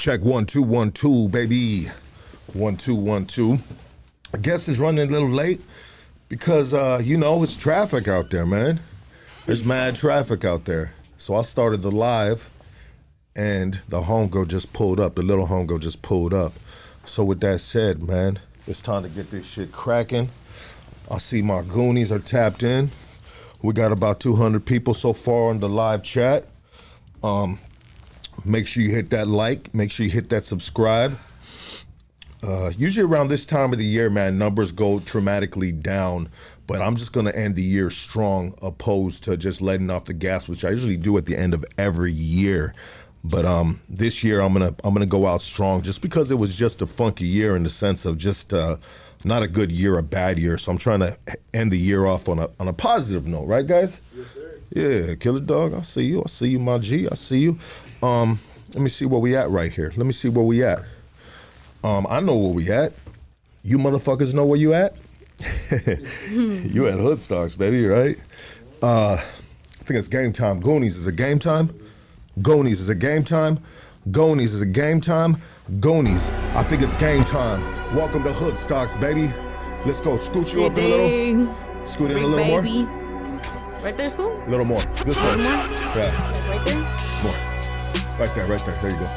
Check 1 2 1 2, baby. 1 2 1 2. I guess it's running a little late because it's traffic out there, man. There's mad traffic out there. So I started the live, and the homegirl just pulled up. The little homegirl just pulled up. So with that said, man, it's time to get this shit cracking. I see my Goonies are tapped in. We got about 200 people so far on the live chat. Make sure you hit that like. Make sure you hit that subscribe. Usually around this time of the year, man, numbers go dramatically down. But I'm just gonna end the year strong, opposed to just letting off the gas, which I usually do at the end of every year. But this year I'm gonna go out strong, just because it was just a funky year in the sense of just not a good year, a bad year. So I'm trying to end the year off on a positive note, right, guys? Yes, sir. Yeah, Killer Dog, I see you. I see you, my G. I see you. Let me see where we at right here. Let me see where we at. I know where we at. You motherfuckers know where you at? You at Hoodstocks, baby, right? I think it's game time. Goonies, is it game time? Goonies, is it game time? Goonies, is it game time? Goonies, I think it's game time. Welcome to Hoodstocks, baby. Let's go. Scoot you up in a little. Scoot in a little more. Right there, Scoot? A little more. This way. Yeah. Right there? More. Right there, right there. There you go.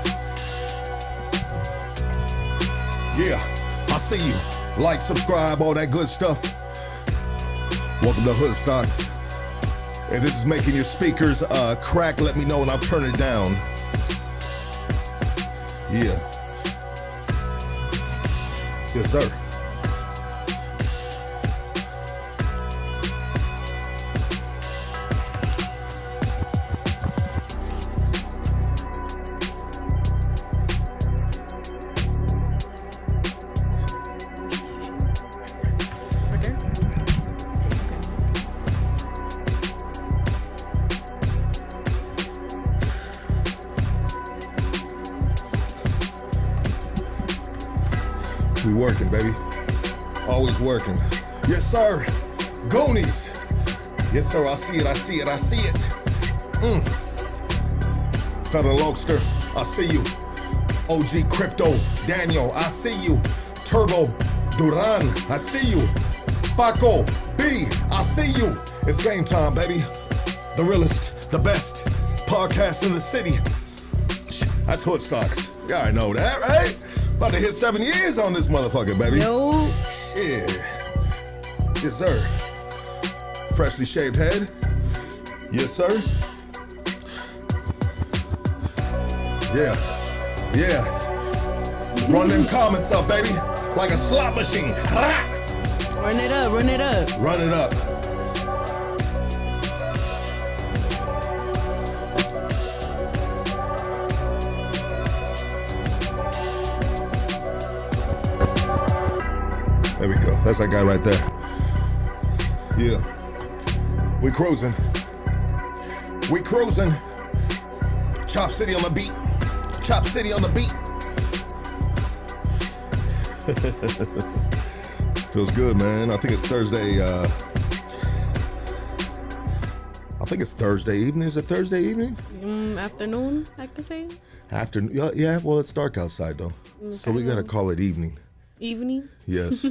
Yeah, I see you. Like, subscribe, all that good stuff. Welcome to Hoodstocks. If this is making your speakers crack, let me know and I'll turn it down. Yeah. Yes, sir. We working, baby. Always working. Yes, sir. Goonies. Yes, sir. I see it. I see it. I see it. Federal Lobster. I see you. OG Crypto. Daniel. I see you. Turbo Duran. I see you. Paco B. I see you. It's game time, baby. The realest, the best podcast in the city. That's Hoodstocks. You already know that, right? About to hit 7 years on this motherfucker, baby. Yo. Shit. Yes, sir. Freshly shaved head. Yes, sir. Yeah. Yeah. Run them comments up, baby. Like a slot machine. Run it up, run it up. Run it up. There we go. That's that guy right there. Yeah. We cruising. We cruising. Chop City on the beat. Chop City on the beat. Feels good, man. I think it's Thursday. I think it's Thursday evening. Is it Thursday evening? Afternoon, I could say. Afternoon. Yeah, well, it's dark outside, though. Okay. So we got to call it evening. Evening? Yes.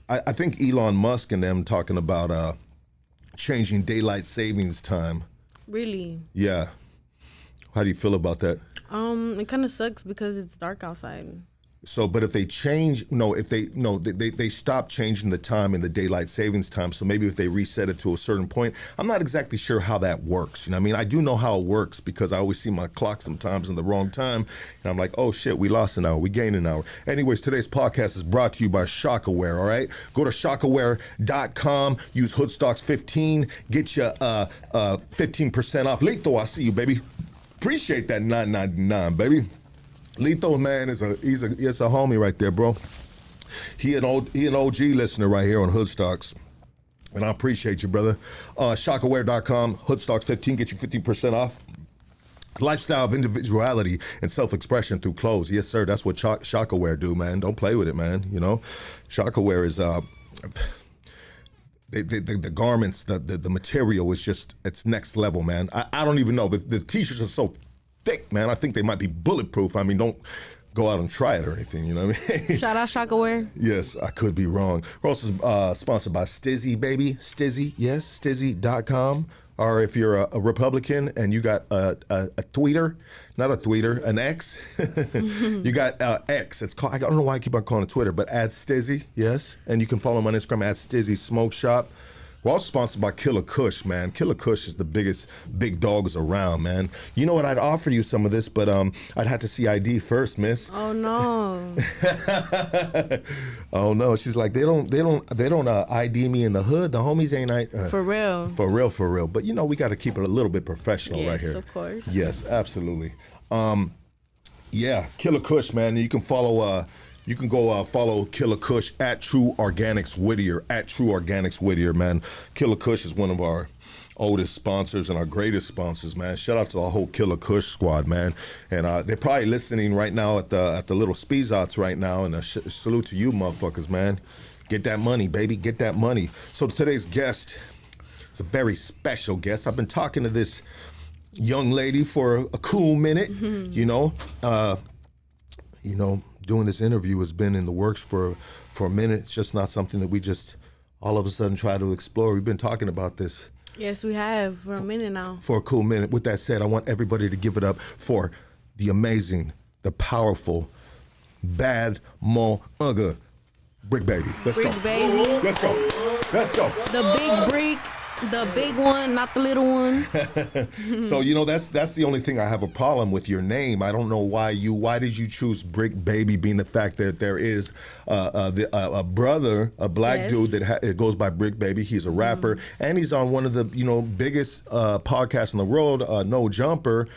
I think Elon Musk and them talking about changing daylight savings time. Really? Yeah. How do you feel about that? It kind of sucks because it's dark outside. So, but if they change, they stop changing the time in the daylight savings time. So maybe if they reset it to a certain point, I'm not exactly sure how that works. You know what I mean? I do know how it works because I always see my clock sometimes in the wrong time. And I'm like, oh shit, we lost an hour, we gained an hour. Anyways, today's podcast is brought to you by Shockaware, all right? Go to shockaware.com, use Hoodstocks15, get you 15% off. Lito, I see you, baby. Appreciate that $9.99, baby. Lito, man, is a homie right there, bro. He an OG listener right here on Hoodstocks. And I appreciate you, brother. Shockaware.com, Hoodstocks15, get you 15% off. Lifestyle of individuality and self-expression through clothes. Yes, sir, that's what Shockaware do, man. Don't play with it, man. You know, Shockaware is, the garments, the material is just, it's next level, man. I don't even know. The t-shirts are so thick, man. I think they might be bulletproof. I mean, don't go out and try it or anything, you know what I mean? Shout out Shockaware. Yes, I could be wrong. We're also sponsored by Stizzy, baby. Stizzy, yes, Stizzy.com. Or if you're a Republican and you got a tweeter, not a tweeter, an X, you got X. It's called, I don't know why I keep on calling it Twitter, but at Stizzy, yes. And you can follow him on Instagram at Stizzy Smoke Shop. We're also sponsored by Killa Kush, man. Killa Kush is the biggest big dogs around, man. You know what? I'd offer you some of this, but I'd have to see ID first, miss. Oh no. Oh no. She's like, they don't ID me in the hood. The homies ain't For real. For real. But you know, we got to keep it a little bit professional right here. Yes, of course. Yes, absolutely. Yeah, Killa Kush, man. You can follow. You can go follow Killa Kush at True Organics Whittier, man. Killa Kush is one of our oldest sponsors and our greatest sponsors, man. Shout out to the whole Killa Kush squad, man. And they're probably listening right now at the little Speezots right now. And salute to you, motherfuckers, man. Get that money, baby. Get that money. So today's guest is a very special guest. I've been talking to this young lady for a cool minute, you know. Doing this interview has been in the works for a minute. It's just not something that we just all of a sudden try to explore. We've been talking about this. Yes, we have for a minute now. For a cool minute. With that said, I want everybody to give it up for the amazing, the powerful, bad motherfucker, Brick Baby. Let's go. Brick Baby. Let's go. Let's go. The big brick. The big one, not the little one. So, you know, that's the only thing I have a problem with your name. I don't know why did you choose Brick Baby, being the fact that there is a brother, a black dude that goes by Brick Baby. He's a rapper, and he's on one of the, biggest podcasts in the world, No Jumper,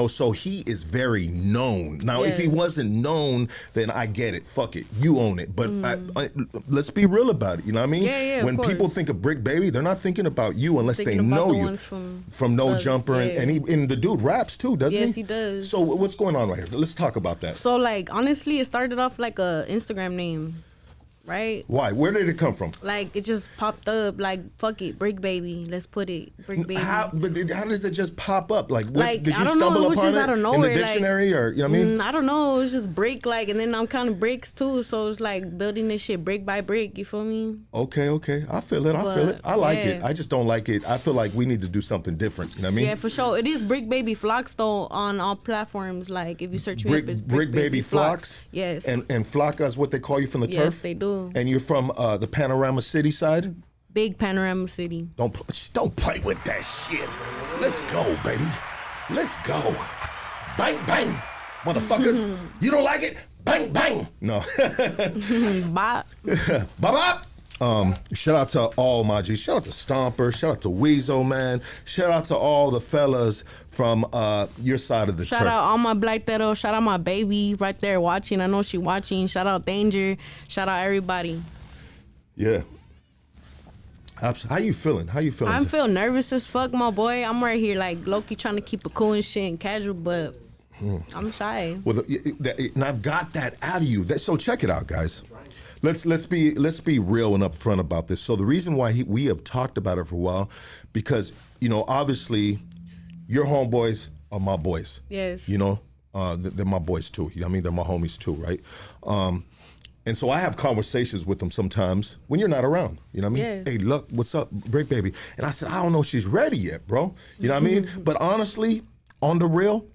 so he is very known. Now, if he wasn't known, then I get it. Fuck it. You own it. But let's be real about it. You know what I mean? Yeah, when people think of Brick Baby, they're not thinking about you unless they know you from No Jumper, and the dude raps too, doesn't he? Yes, he does. So what's going on right here? Let's talk about that. So honestly, it started off like a Instagram name, right? Why? Where did it come from? Like it just popped up. Like fuck it, Brick Baby. Let's put it Brick Baby. How does it just pop up? Like did you I don't stumble know, upon just it in the dictionary, or you know what I mean? I don't know. It was just brick, and then I'm counting bricks too. So it's like building this shit brick by brick. You feel me? Okay. I feel it. I like it. I just don't like it. I feel like we need to do something different. You know what I mean? Yeah, for sure. It is Brick Baby Flocks though on all platforms. Like if you search me up, it's Brick Baby Flocks. Yes. And Flocka is what they call you from the turf. Yes, they do. And you're from the Panorama City side. Big Panorama City. Don't play with that shit. Let's go, baby. Let's go. Bang, bang. Motherfuckers. You don't like it? Bang, bang. No. Bop. Bop, bop. Shout out to all my G's. Shout out to Stomper. Shout out to Weasel, man. Shout out to all the fellas from your side of the Shout turf. out all my black Tero. Shout out my baby right there watching. I know she watching. Shout out Danger. Shout out everybody. Yeah. How you feeling? I'm feeling nervous as fuck, my boy. I'm right here like low-key trying to keep it cool and shit and casual, but I'm shy. Well, and I've got that out of you. So check it out, guys. Let's be real and upfront about this. So the reason why we have talked about it for a while, because obviously your homeboys are my boys. Yes. They're my boys too. I mean, they're my homies too, right? And so I have conversations with them sometimes when you're not around. You know what I mean? Yeah. Hey, look, what's up, Brick Baby? And I said, I don't know if she's ready yet, bro. You know what I mean? But honestly, on the real,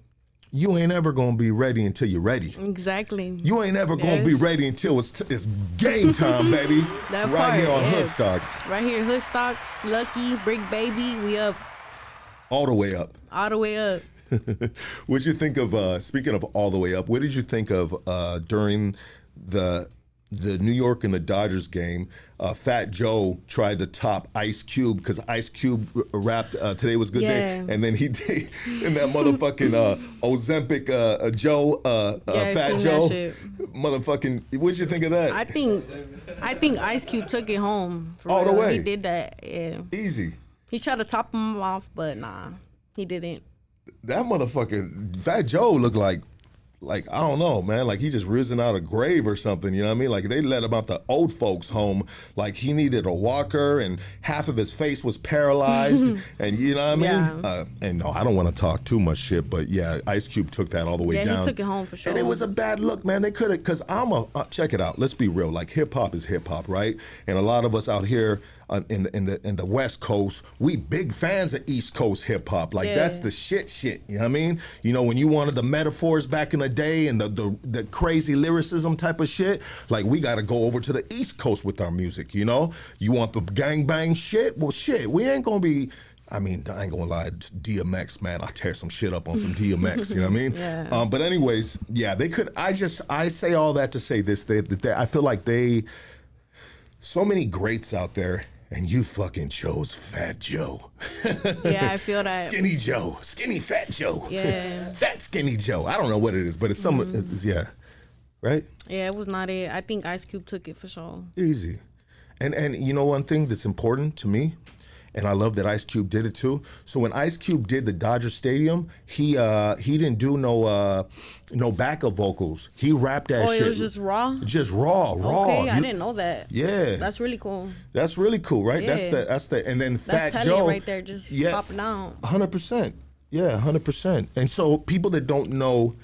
you ain't ever gonna be ready until you're ready. Exactly. You ain't ever gonna be ready until it's game time, baby. That right part, here on Hoodstocks. Right here, Hoodstocks, Lucky, Brick Baby, we up. All the way up. All the way up. What'd you think of, speaking of all the way up, what did you think of during the New York and the Dodgers game? Fat Joe tried to top Ice Cube because Ice Cube rapped "Today Was a Good Day," and then he did in that motherfucking Ozempic Joe, Fat Joe, motherfucking. What'd you think of that? I think Ice Cube took it home. All the way. He did that. Yeah. Easy. He tried to top him off, but nah, he didn't. That motherfucking Fat Joe looked like like, I don't know, man, like he just risen out of grave or something, you know what I mean? Like they let him out the old folks home, like he needed a walker and half of his face was paralyzed and you know what I mean? Yeah. And no, I don't want to talk too much shit, but yeah, Ice Cube took that all the way down. Yeah, he took it home for sure. And it was a bad look, man. They could have, because check it out, let's be real, like hip hop is hip hop, right? And a lot of us out here in the West Coast, we big fans of East Coast hip hop. Like that's the shit. You know what I mean? You know, when you wanted the metaphors back in the day and the crazy lyricism type of shit, like we got to go over to the East Coast with our music. You know, you want the gangbang shit? Well, shit, we ain't gonna be. I mean, I ain't gonna lie, DMX, man, I tear some shit up on some DMX, you know what I mean? Yeah. But anyways, yeah, they could. I say all that to say this. I feel like so many greats out there. And you fucking chose Fat Joe. Yeah, I feel that. Skinny Joe. Skinny Fat Joe. Yeah. Fat Skinny Joe. I don't know what it is, but it's some, yeah. Right? Yeah, it was not it. I think Ice Cube took it for sure. Easy. And you know one thing that's important to me? And I love that Ice Cube did it too. So when Ice Cube did the Dodger Stadium, he didn't do no backup vocals. He rapped that shit. Oh, it was just raw? Just raw. Okay, I didn't know that. Yeah. That's really cool. That's really cool, right? Yeah. That's the and then Fat That's Joe right there, just popping out. 100%. Yeah, 100%. And so people that don't know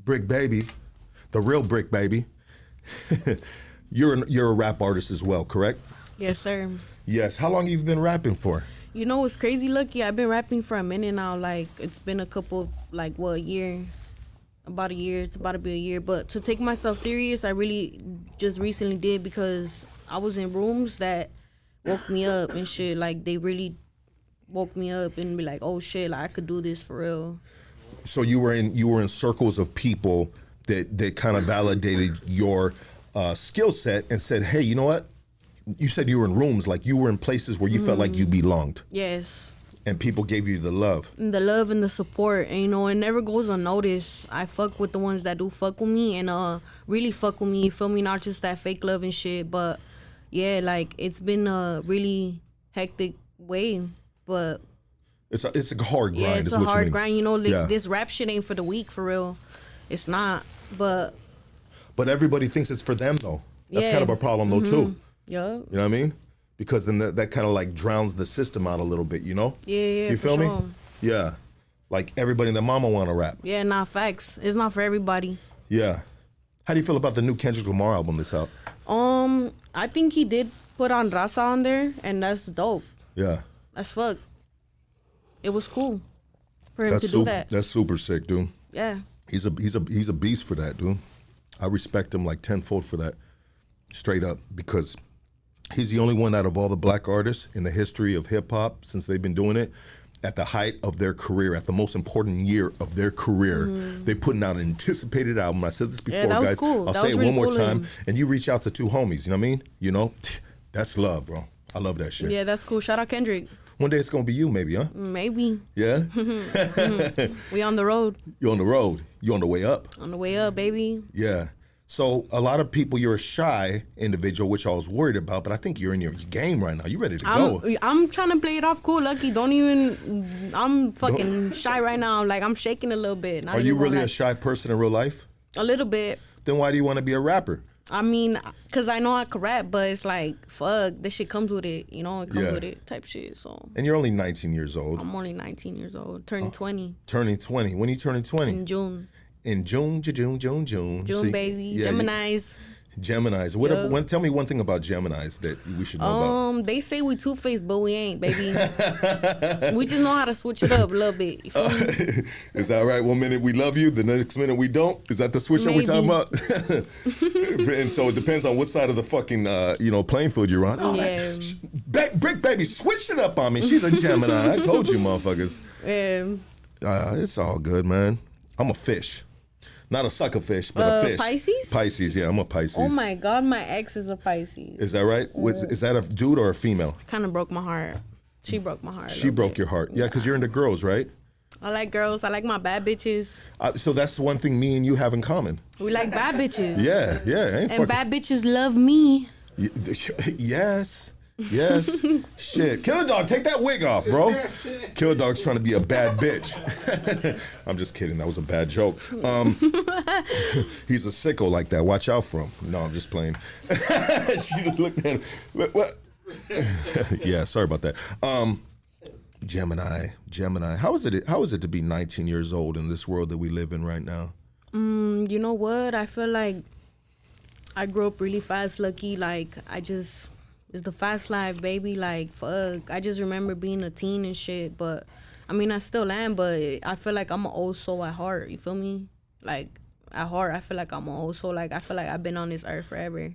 Brick Baby, the real Brick Baby, you're a rap artist as well, correct? Yes, sir. Yes. How long have you been rapping for? You know what's crazy, Lucky? I've been rapping for a minute now. Like, it's been a couple, a year. About a year. It's about to be a year. But to take myself serious, I really just recently did because I was in rooms that woke me up and shit. Like, they really woke me up and be like, oh, shit, like, I could do this for real. So you were in circles of people that kind of validated your skill set and said, hey, you know what? You said you were in rooms, like you were in places where you felt like you belonged. Yes. And people gave you the love. The love and the support. And, you know, it never goes unnoticed. I fuck with the ones that do fuck with me and really fuck with me. You feel me? Not just that fake love and shit. But, yeah, like, it's been a really hectic way. But it's a hard grind. Yeah, it's a hard grind. You know, yeah. This rap shit ain't for the weak, for real. It's not. But everybody thinks it's for them, though. That's kind of a problem, though, too. Yeah. You know what I mean? Because then that kind of like drowns the system out a little bit, you know? Yeah, you feel me? sure. Yeah. Like everybody and their mama want to rap. Yeah, nah, facts. It's not for everybody. Yeah. How do you feel about the new Kendrick Lamar album that's out? I think he did put on Raza on there, and that's dope. Yeah. That's fuck. It was cool for him to do that. That's super sick, dude. Yeah. He's a beast for that, dude. I respect him like tenfold for that. Straight up, because he's the only one out of all the black artists in the history of hip hop since they've been doing it at the height of their career, at the most important year of their career. They're putting out an anticipated album. I said this before, that was guys. cool. I'll That say was it really one more cool time. And you reach out to two homies, you know what I mean? You know, that's love, bro. I love that shit. Yeah, that's cool. Shout out Kendrick. One day it's gonna be you, maybe, huh? Maybe. Yeah? We on the road. You're on the road. You're on the way up. On the way up, baby. Yeah. So a lot of people, you're a shy individual, which I was worried about, but I think you're in your game right now. You ready to go? I'm trying to play it off cool, Lucky. I'm fucking shy right now. Like, I'm shaking a little bit. Are you really a shy person in real life? A little bit. Then why do you want to be a rapper? I mean, because I know I can rap, but it's like, fuck, this shit comes with it. You know, it comes with it type shit. So. And you're only 19 years old. I'm only 19 years old, turning 20. Turning 20. When are you turning 20? In June. In June. June, baby. Yeah, Geminis. Geminis. Tell me one thing about Geminis that we should know about. They say we two-faced, but we ain't, baby. We just know how to switch it up a little bit. You feel me? Is that right? One minute we love you, the next minute we don't? Is that the switch that we're talking about? And so it depends on what side of the fucking playing field you're on. Oh, yeah. Brick Baby switched it up on me. She's a Gemini. I told you, motherfuckers. It's all good, man. I'm a fish. Not a sucker fish, but a fish. Pisces? Pisces, yeah, I'm a Pisces. Oh my God, my ex is a Pisces. Is that right? Is that a dude or a female? Kind of broke my heart. She broke my heart. She broke your heart. Yeah, because you're into girls, right? I like girls. I like my bad bitches. So that's one thing me and you have in common. We like bad bitches. Yeah. And bad bitches love me. Yes. Yes. Shit. Killer Dog, take that wig off, bro. Killer Dog's trying to be a bad bitch. I'm just kidding. That was a bad joke. He's a sicko like that. Watch out for him. No, I'm just playing. She just looked at him. What? Yeah, sorry about that. Gemini. How is it to be 19 years old in this world that we live in right now? You know what? I feel like I grew up really fast, lucky. Like, it's the fast life, baby. Like, fuck. I just remember being a teen and shit. But, I mean, I still am, but I feel like I'm an old soul at heart. You feel me? Like, at heart, I feel like I'm an old soul. Like, I feel like I've been on this earth forever.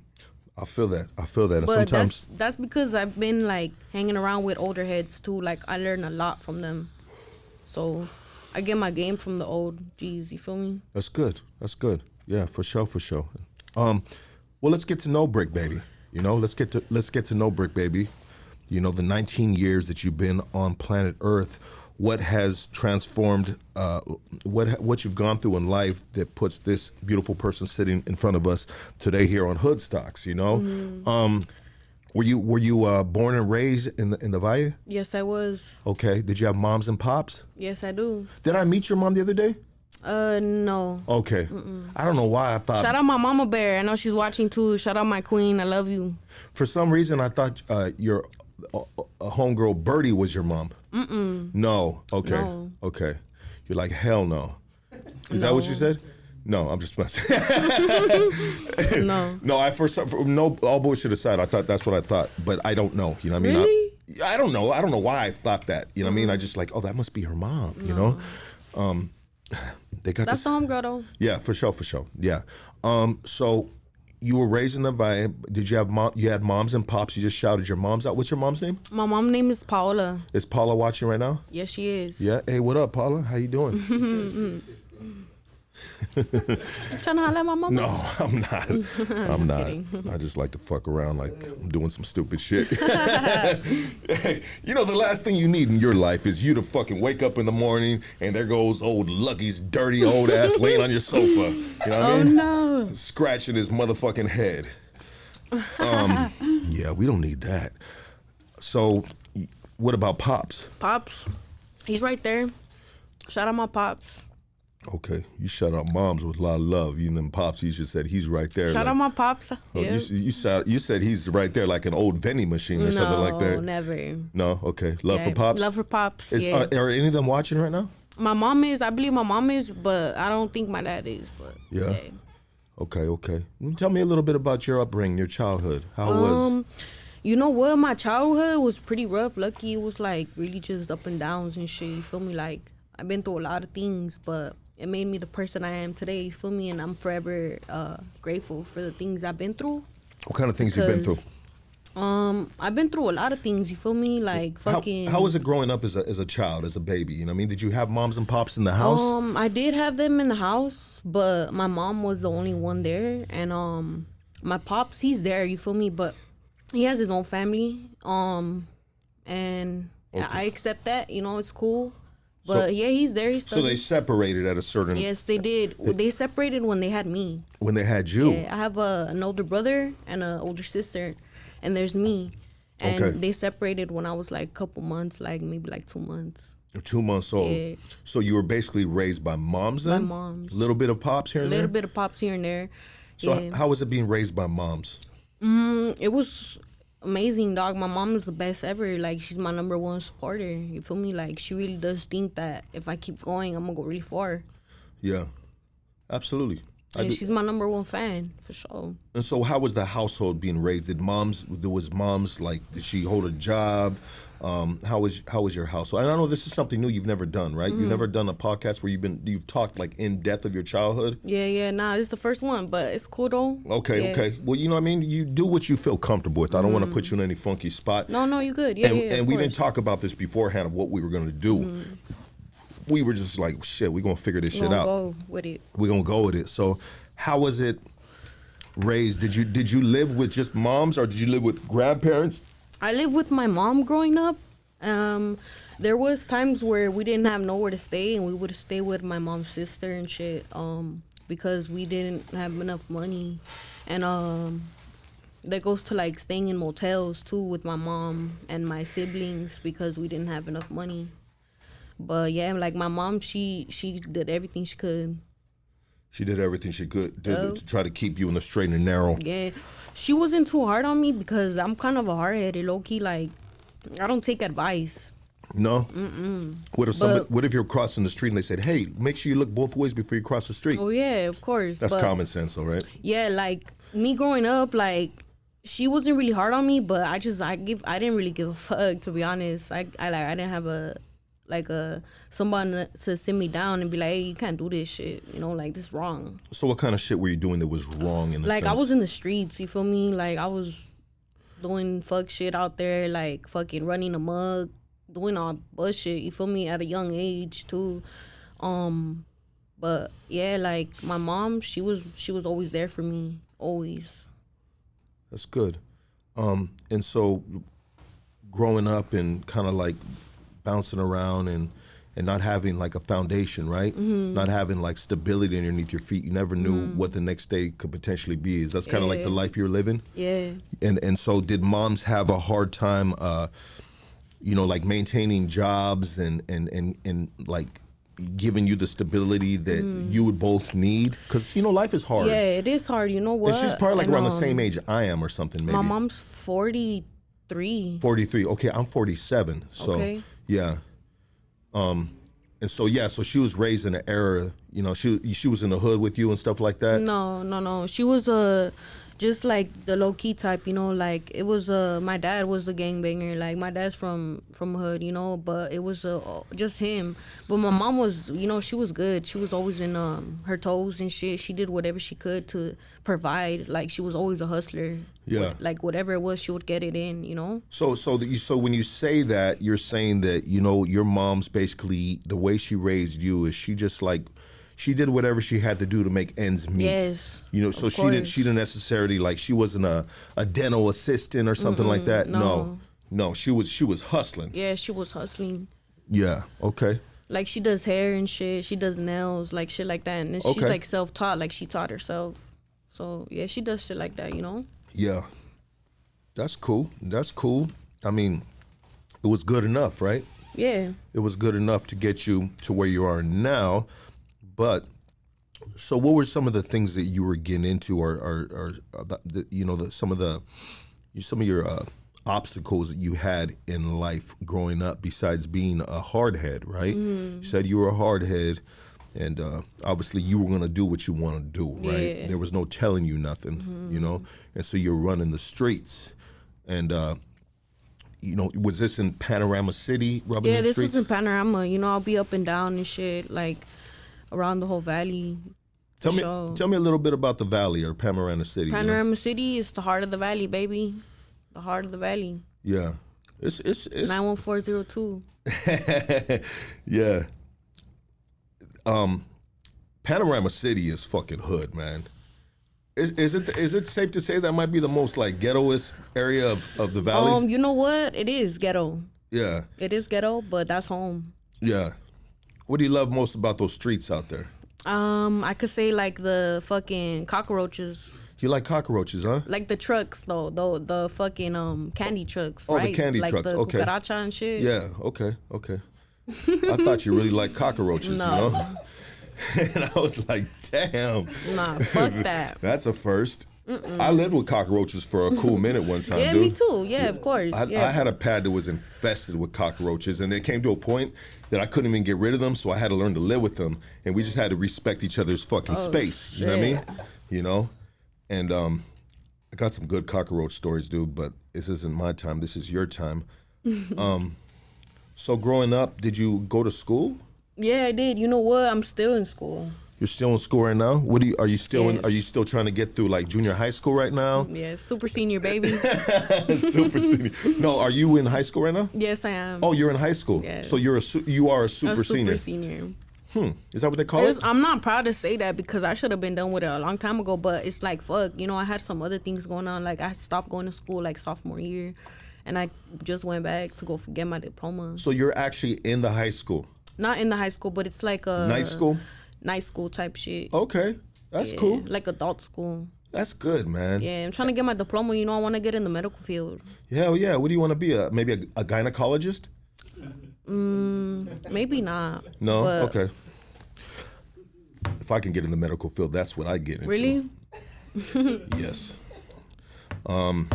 I feel that. And But sometimes that's because I've been, like, hanging around with older heads, too. Like, I learn a lot from them. So, I get my game from the old G's. You feel me? That's good. Yeah, for sure. Well, let's get to know Brick Baby. You know, let's get to know Brick Baby. You know, the 19 years that you've been on planet Earth, what has transformed, what you've gone through in life that puts this beautiful person sitting in front of us today here on Hoodstocks. You know, were you born and raised in the Valle? Yes, I was. Okay. Did you have moms and pops? Yes, I do. Did I meet your mom the other day? No. Okay. I don't know why I thought. Shout out my mama bear. I know she's watching too. Shout out my queen. I love you. For some reason, I thought your homegirl Birdie was your mom. No. Okay. No. Okay. You're like, hell no. Is that what you said? No, I'm just messing. No. No, all bullshit aside, I thought that's what I thought, but I don't know. You know what I mean? Really? I don't know. I don't know why I thought that. You know what I mean? I just like, oh, that must be her mom. You know? They got That's the homegirl though. Yeah, for sure. Yeah. So you were raised in the Valle. Did you have you had moms and pops? You just shouted your moms out. What's your mom's name? My mom's name is Paula. Is Paula watching right now? Yes, she is. Yeah. Hey, what up, Paula? How you doing? Trying to holler at my mama? No, I'm not. I'm not. kidding. I just like to fuck around like I'm doing some stupid shit. Hey, you know, the last thing you need in your life is you to fucking wake up in the morning and there goes old Lucky's dirty old ass laying on your sofa. You know what I mean? Oh no. Scratching his motherfucking head. Yeah, we don't need that. So, what about Pops? Pops, he's right there. Shout out my pops. Okay, you shout out moms with a lot of love. You and Pops, you just said he's right there. Shout like, out my pops. oh, Yeah. you said he's right there like an old vending machine or something like that. No, never. No, okay. Love Yeah, for Pops? Love for pops, Is, yeah. are any of them watching right now? My mom is. I believe my mom is, but I don't think my dad is. But Yeah. Okay. Tell me a little bit about your upbringing, your childhood. How was? You know what? My childhood was pretty rough. Lucky it was like really just up and downs and shit. You feel me? Like I've been through a lot of things, but it made me the person I am today. You feel me? And I'm forever grateful for the things I've been through. What kind of things you've been through? I've been through a lot of things. You feel me? Like fucking. How was it growing up as a child, as a baby? You know what I mean? Did you have moms and pops in the house? I did have them in the house, but my mom was the only one there, and my pops, he's there. You feel me? But he has his own family. And Okay. I accept that. You know, it's cool. But yeah, he's there. He's So they separated at a certain. Yes, they did. They separated when they had me. When they had you. Yeah, I have an older brother and an older sister, and there's me. And Okay. they separated when I was like a couple months, like maybe like 2 months. You're 2 months old. Yeah. So you were basically raised by moms then? By moms. A little bit of pops here A and little there? bit of pops here and there. So Yeah. how was it being raised by moms? It was amazing, dog. My mom is the best ever. Like, she's my number one supporter. You feel me? Like, she really does think that if I keep going, I'm gonna go really far. Yeah, absolutely. And she's my number one fan, for sure. And so how was the household being raised? Did moms like, did she hold a job? How was your household? And I know this is something new you've never done, right? You've never done a podcast where you've talked like in depth of your childhood? Yeah, nah, this is the first one, but it's cool though. Okay. Well, you know what I mean? You do what you feel comfortable with. I don't want to put you in any funky spot. No, you good. Yeah, And we didn't course. talk about this beforehand of what we were going to do. We were just like, shit, we're going to figure this shit out. Go with it. We're going to go with it. So how was it raised? Did you live with just moms or did you live with grandparents? I lived with my mom growing up. There was times where we didn't have nowhere to stay, and we would stay with my mom's sister and shit. Because we didn't have enough money, and that goes to like staying in motels too with my mom and my siblings because we didn't have enough money. But yeah, like my mom, she did everything she could. She did everything she could to try to keep you in the straight and narrow. Yeah, she wasn't too hard on me because I'm kind of a hard-headed, low-key. Like, I don't take advice. No? Mm-mm. What if you're crossing the street and they said, hey, make sure you look both ways before you cross the street? Oh, yeah, of course. That's common sense, though, right? Yeah, like, me growing up, like, she wasn't really hard on me, but I didn't really give a fuck, to be honest. I didn't have someone to sit me down and be like, hey, you can't do this shit, you know, like, this is wrong. So what kind of shit were you doing that was wrong in a sense? Like, I was in the streets, you feel me? Like, I was doing fuck shit out there, like, fucking running amok, doing all bullshit, you feel me, at a young age, too. But, yeah, like, my mom, she was always there for me, always. That's good. And so growing up and kind of like bouncing around and not having like a foundation, right? Mm-hmm. Not having like stability underneath your feet. You never knew what the next day could potentially be. Is that's kind of like the life you're living? Yeah. And so did moms have a hard time, like maintaining jobs and like giving you the stability that you would both need? Because, life is hard. Yeah, it is hard. You know what? And she's probably like around the same age I am or something, maybe. My mom's 43. 43. Okay, I'm 47. So, okay. Yeah. And so, so she was raised in an era, she was in the hood with you and stuff like that? No. She was just like the low-key type, like it was my dad was the gangbanger. Like my dad's from hood, but it was just him. But my mom was, she was good. She was always in her toes and shit. She did whatever she could to provide. Like she was always a hustler. Yeah. Like whatever it was, she would get it in, So when you say that, you're saying that, your mom's basically, the way she raised you is she just like, she did whatever she had to do to make ends meet. Yes. So she didn't necessarily like, she wasn't a dental assistant or something like that. No, she was hustling. Yeah, she was hustling. Yeah. Okay. Like she does hair and shit. She does nails, like shit like that. And then she's like self-taught, like she taught herself. So yeah, she does shit like that, Yeah. That's cool. I mean, it was good enough, right? Yeah. It was good enough to get you to where you are now. But so what were some of the things that you were getting into or some of your obstacles that you had in life growing up besides being a hardhead, right? You said you were a hardhead and obviously you were going to do what you want to do, right? Yeah. There was no telling you nothing, and so you're running the streets. And, was this in Panorama City, rubbing the streets? Yeah, this was in Panorama. I'll be up and down and shit, like around the whole valley. Tell me a little bit about the valley or Panorama City. Panorama City is the heart of the valley, baby. The heart of the valley. Yeah. It's 91402. Yeah. Panorama City is fucking hood, man. Is it safe to say that might be the most like ghettoest area of the valley? You know what? It is ghetto. Yeah. It is ghetto, but that's home. Yeah. What do you love most about those streets out there? I could say like the fucking cockroaches. You like cockroaches, huh? Like the trucks though, the fucking candy trucks. Oh, right? the candy like trucks. The okay. cucaracha and shit. Yeah. Okay. I thought you really liked cockroaches. No. And I was like, damn. Nah, fuck that. That's a first. I lived with cockroaches for a cool minute one time, yeah, dude. me too. Yeah, of course. I had a pad that was infested with cockroaches, and it came to a point that I couldn't even get rid of them, so I had to learn to live with them, and we just had to respect each other's fucking space. Shit. You know what I mean? And I got some good cockroach stories, dude, but this isn't my time. This is your time. So growing up, did you go to school? Yeah, I did. You know what? I'm still in school. You're still in school right now? Are you still trying to get through like junior high school right now? Yeah, super senior, baby. Super senior. No, are you in high school right now? Yes, I am. Oh, you're in high school. Yeah. So you are a super senior. Super senior. Is that what they call it? I'm not proud to say that because I should have been done with it a long time ago, but it's like, fuck, I had some other things going on. Like I stopped going to school like sophomore year and I just went back to go get my diploma. So you're actually in the high school? Not in the high school, but it's like a night school? Night school type shit. Okay, that's cool. Like adult school. That's good, man. Yeah, I'm trying to get my diploma. You know, I want to get in the medical field. Hell yeah. What do you want to be? Maybe a gynecologist? Maybe not. No? But Okay. If I can get in the medical field, that's what I get into. Really? Yes. That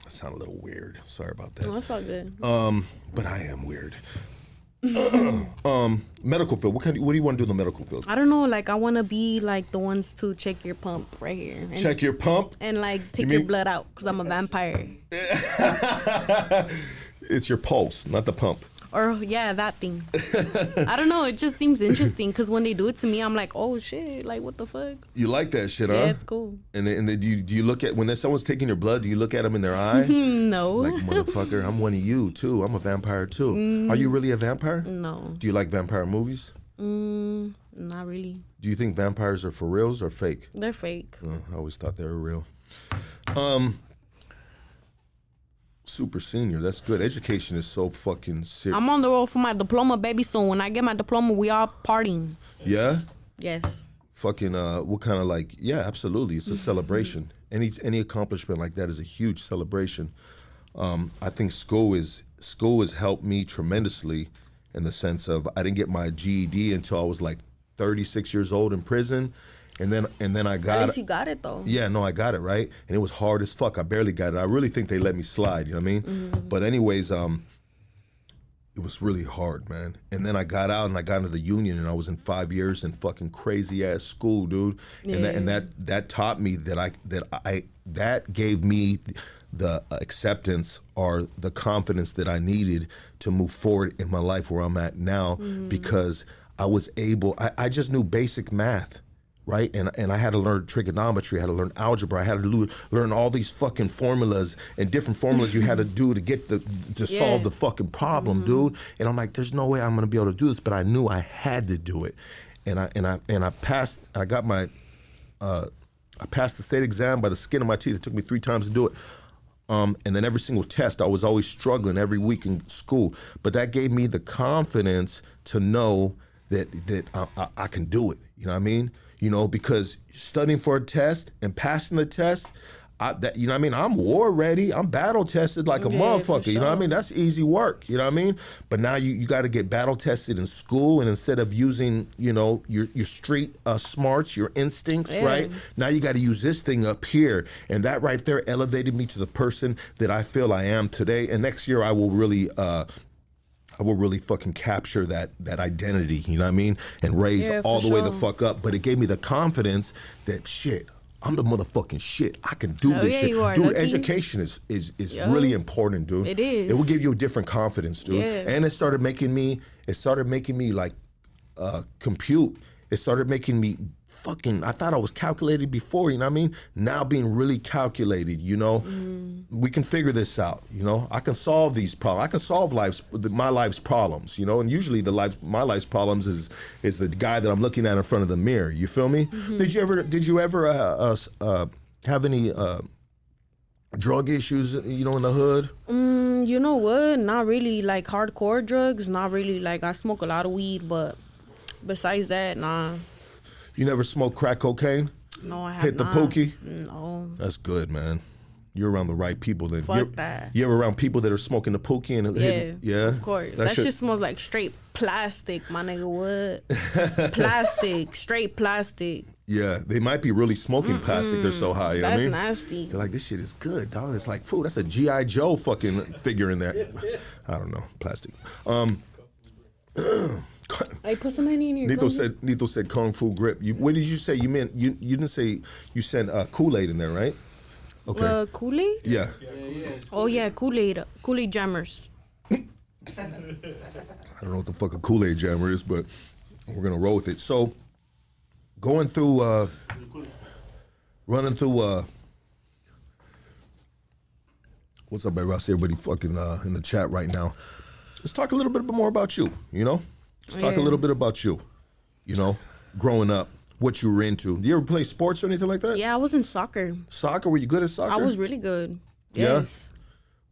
sounded a little weird. Sorry about that. No, that's all good. But I am weird. Medical field. What do you want to do in the medical field? I don't know. Like, I want to be like the ones to check your pump right here. And, Check your pump? and like take your blood out because I'm a vampire. It's your pulse, not the pump. Or yeah, that thing. I don't know. It just seems interesting because when they do it to me, I'm like, oh shit, like what the fuck? You like that shit, huh? Yeah, it's cool. And then do you look at when someone's taking your blood? Do you look at them in their eye? No. Like, motherfucker, I'm one of you too. I'm a vampire too. Are you really a vampire? No. Do you like vampire movies? Not really. Do you think vampires are for reals or fake? They're fake. I always thought they were real. Super senior, that's good. Education is so fucking serious. I'm on the road for my diploma, baby. So when I get my diploma, we all partying. Yeah? Yes. Fucking what kind of like, yeah, absolutely. It's a celebration. Any accomplishment like that is a huge celebration. I think school has helped me tremendously in the sense of I didn't get my GED until I was like 36 years old in prison. And then I got At least you got it though. Yeah, no, I got it, right? And it was hard as fuck. I barely got it. I really think they let me slide, you know what I mean? But anyways, it was really hard, man. And then I got out and I got into the union and I was in 5 years in fucking crazy ass school, dude. Yeah. And that taught me that gave me the acceptance or the confidence that I needed to move forward in my life where I'm at now because I was able, I just knew basic math. Right, and I had to learn trigonometry, I had to learn algebra, I had to learn all these fucking formulas and different formulas you had to do to get to solve the fucking problem, dude. And I'm like, there's no way I'm gonna be able to do this, but I knew I had to do it, and I passed. I got my, I passed the state exam by the skin of my teeth. It took me 3 times to do it. And then every single test, I was always struggling every week in school, but that gave me the confidence to know that I can do it. You know what I mean? You know, because studying for a test and passing the test, you know what I mean? I'm war ready. I'm battle tested like a motherfucker. You know what I mean? That's easy work. You know what I mean? But now you got to get battle tested in school, and instead of using, you know, your street smarts, your instincts, right? Now you got to use this thing up here, and that right there elevated me to the person that I feel I am today. And next year I will really fucking capture that identity, you know what I mean? And raise all the way the fuck up. But it gave me the confidence that shit, I'm the motherfucking shit. I can do this shit. Dude, lucky. Education is really important, dude. It is. It will give you a different confidence, dude. Yeah. And it started making me like compute. It started making me I thought I was calculated before, you know what I mean? Now being really calculated, you know? We can figure this out, you know? I can solve these problems. I can solve my life's problems, you know? And usually my life's problems is the guy that I'm looking at in front of the mirror, you feel me? Did you ever have any drug issues, you know, in the hood? You know what? Not really like hardcore drugs. Not really. Like I smoke a lot of weed, but besides that, nah. You never smoked crack cocaine? No, I have Hit the not. pookie? No. That's good, man. You're around the right people then. Fuck that. You ever around people that are smoking the pookie and hitting? Yeah. Of course. That shit smells like straight plastic, my nigga. What? Plastic. Straight plastic. Yeah, they might be really smoking plastic. They're so high. You know what I mean? That's nasty. They're like, this shit is good, dog. It's like food. That's a G.I. Joe fucking figure in there. I don't know. Plastic. Hey, put some honey in your Nito said Kung Fu grip. What did you say? You meant you didn't say you sent Kool-Aid in there, right? Okay. Kool-Aid? Yeah. Oh yeah, Kool-Aid jammers. I don't know what the fuck a Kool-Aid jammer is, but we're gonna roll with it. So going through running through what's up, everybody? I see everybody fucking in the chat right now. Let's talk a little bit more about you, you know? Let's talk a little bit about you, you know, growing up, what you were into. You ever play sports or anything like that? Yeah, I was in soccer. Soccer? Were you good at soccer? I was really good. Yes.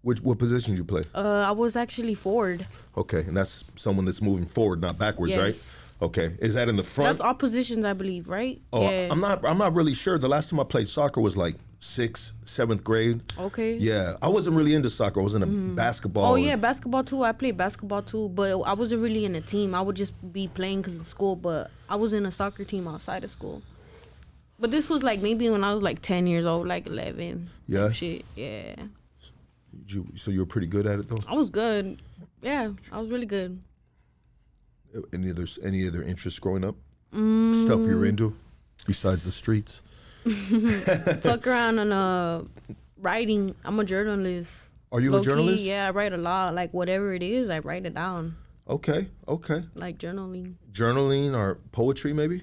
Yeah? What position did you play? I was actually forward. Okay, and that's someone that's moving forward, not backwards, right? Okay, is that in the front? That's all positions, I believe, right? Oh, yeah. I'm not really sure. The last time I played soccer was like 6th, 7th grade. Okay. Yeah, I wasn't really into soccer. I was into basketball. Oh yeah, basketball too. I played basketball too, but I wasn't really in a team. I would just be playing because of school, but I was in a soccer team outside of school. But this was like maybe when I was like 10 years old, like 11. Yeah? Shit, yeah. So you were pretty good at it though? I was good. Yeah, I was really good. Any other interests growing up? Stuff you were into besides the streets? Fuck around on writing. I'm a journalist. Are you Low-key, a journalist? yeah, I write a lot. Like whatever it is, I write it down. Okay. Like journaling. Journaling or poetry maybe?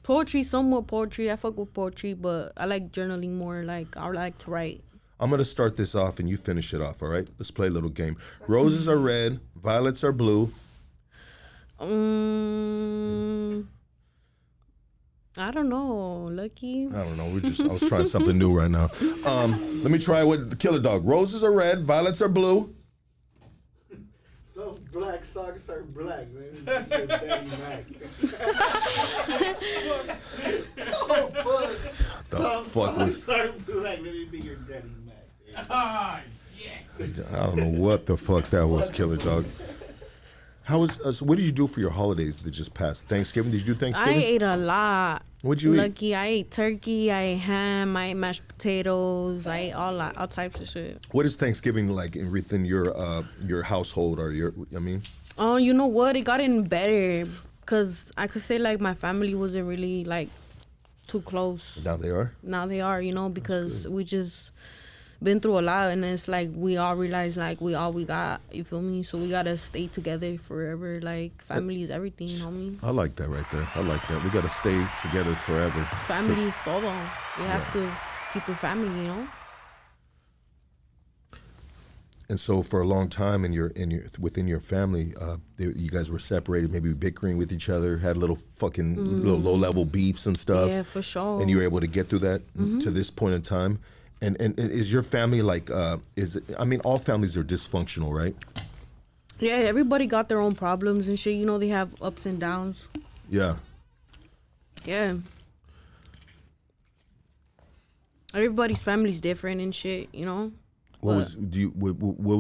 Poetry, somewhat poetry. I fuck with poetry, but I like journaling more. Like I like to write. I'm gonna start this off and you finish it off, all right? Let's play a little game. Roses are red, violets are blue. I don't know, Lucky. I don't know. I was trying something new right now. Let me try with the Killer Dog. Roses are red, violets are blue. So black socks are black, man. Your daddy Mac. The fuck was? Socks are black. Let me be your daddy Mac. Ah, shit. I don't know what the fuck that was, Killer Dog. How was? So what did you do for your holidays that just passed? Thanksgiving? Did you do I Thanksgiving? ate a lot. What'd you eat? Lucky, I ate turkey, I ate ham, I ate mashed potatoes, I ate all types of shit. What is Thanksgiving like within your household or your? I mean, Oh, you know what? It gotten better because I could say like my family wasn't really like too close. now they are. Now they are, because we just been through a lot, and it's like we all realize like we got, you feel me? So we gotta stay together forever. Like family is everything, homie. I like that right there. I like that. We got to stay together forever. Family is todo. You have to keep your family, And so for a long time within your family, you guys were separated, maybe bickering with each other, had little little low level beefs and stuff. Yeah, for sure. And you were able to get through that to this point in time. And is your family like? All families are dysfunctional, right? Yeah, everybody got their own problems and shit. They have ups and downs. Yeah. Yeah. Everybody's family's different and shit, What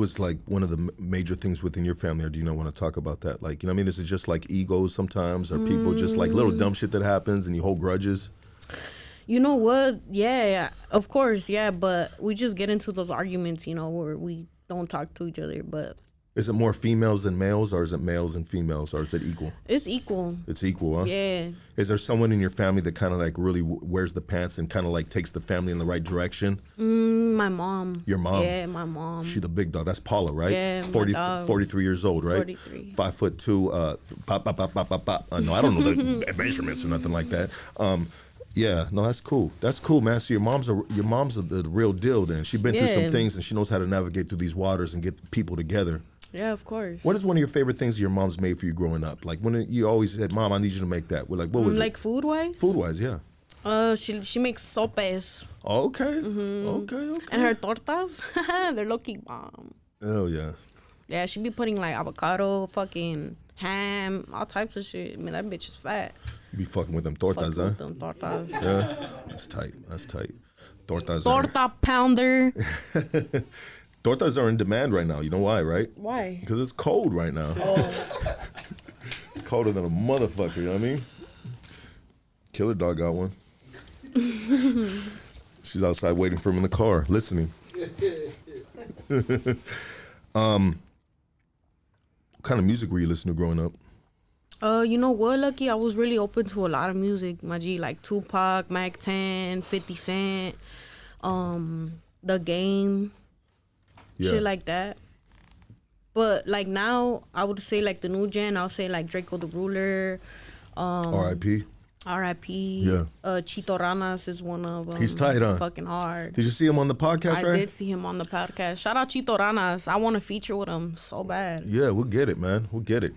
was like one of the major things within your family, or do you not want to talk about that? Like, is it just like egos sometimes, or people just like little dumb shit that happens and you hold grudges? You know what? Yeah, of course, yeah, but we just get into those arguments, where we don't talk to each other, but... Is it more females than males, or is it males and females, or is it equal? It's equal. It's equal, huh? Yeah. Is there someone in your family that kind of like really wears the pants and kind of like takes the family in the right direction? My mom. Your mom? Yeah, my mom. She the big dog. That's Paula, right? Yeah, my dog. 43 years old, right? 43. 5'2", pop, pop, pop, pop, pop, pop. No, I don't know the measurements or nothing like that. Yeah, no, that's cool. That's cool, man. So your mom's the real deal. Then she's been through some things and she knows how to navigate through these waters and get people together. Yeah, of course. What is one of your favorite things your mom's made for you growing up? Like when you always said, "Mom, I need you to make that." What was it? Like food wise? Food wise, yeah. She makes sopes. Okay. Okay. And her tortas, they're low-key bomb. Oh yeah. Yeah, she be putting like avocado, fucking ham, all types of shit. I mean, that bitch is fat. You be fucking with them tortas, huh? With them tortas. Yeah. That's tight. Tortas. Torta pounder. Tortas are in demand right now. You know why, right? Why? Because it's cold right now. Oh. It's colder than a motherfucker, you know what I mean? Killer Dog got one. She's outside waiting for him in the car, listening. What kind of music were you listening to growing up? You know what, Lucky? I was really open to a lot of music, my G, like Tupac, Mac 10, 50 Cent, The Game. Yeah. Shit like that. But like now, I would say like the new gen. I'll say like Draco the Ruler. R.I.P. R.I.P. Yeah. Chito Ranas is one of them. He's tight, huh? Fucking hard. Did you see him on the podcast, I right? did see him on the podcast. Shout out Chito Ranas. I want to feature with him so bad. Yeah, we'll get it, man. We'll get it.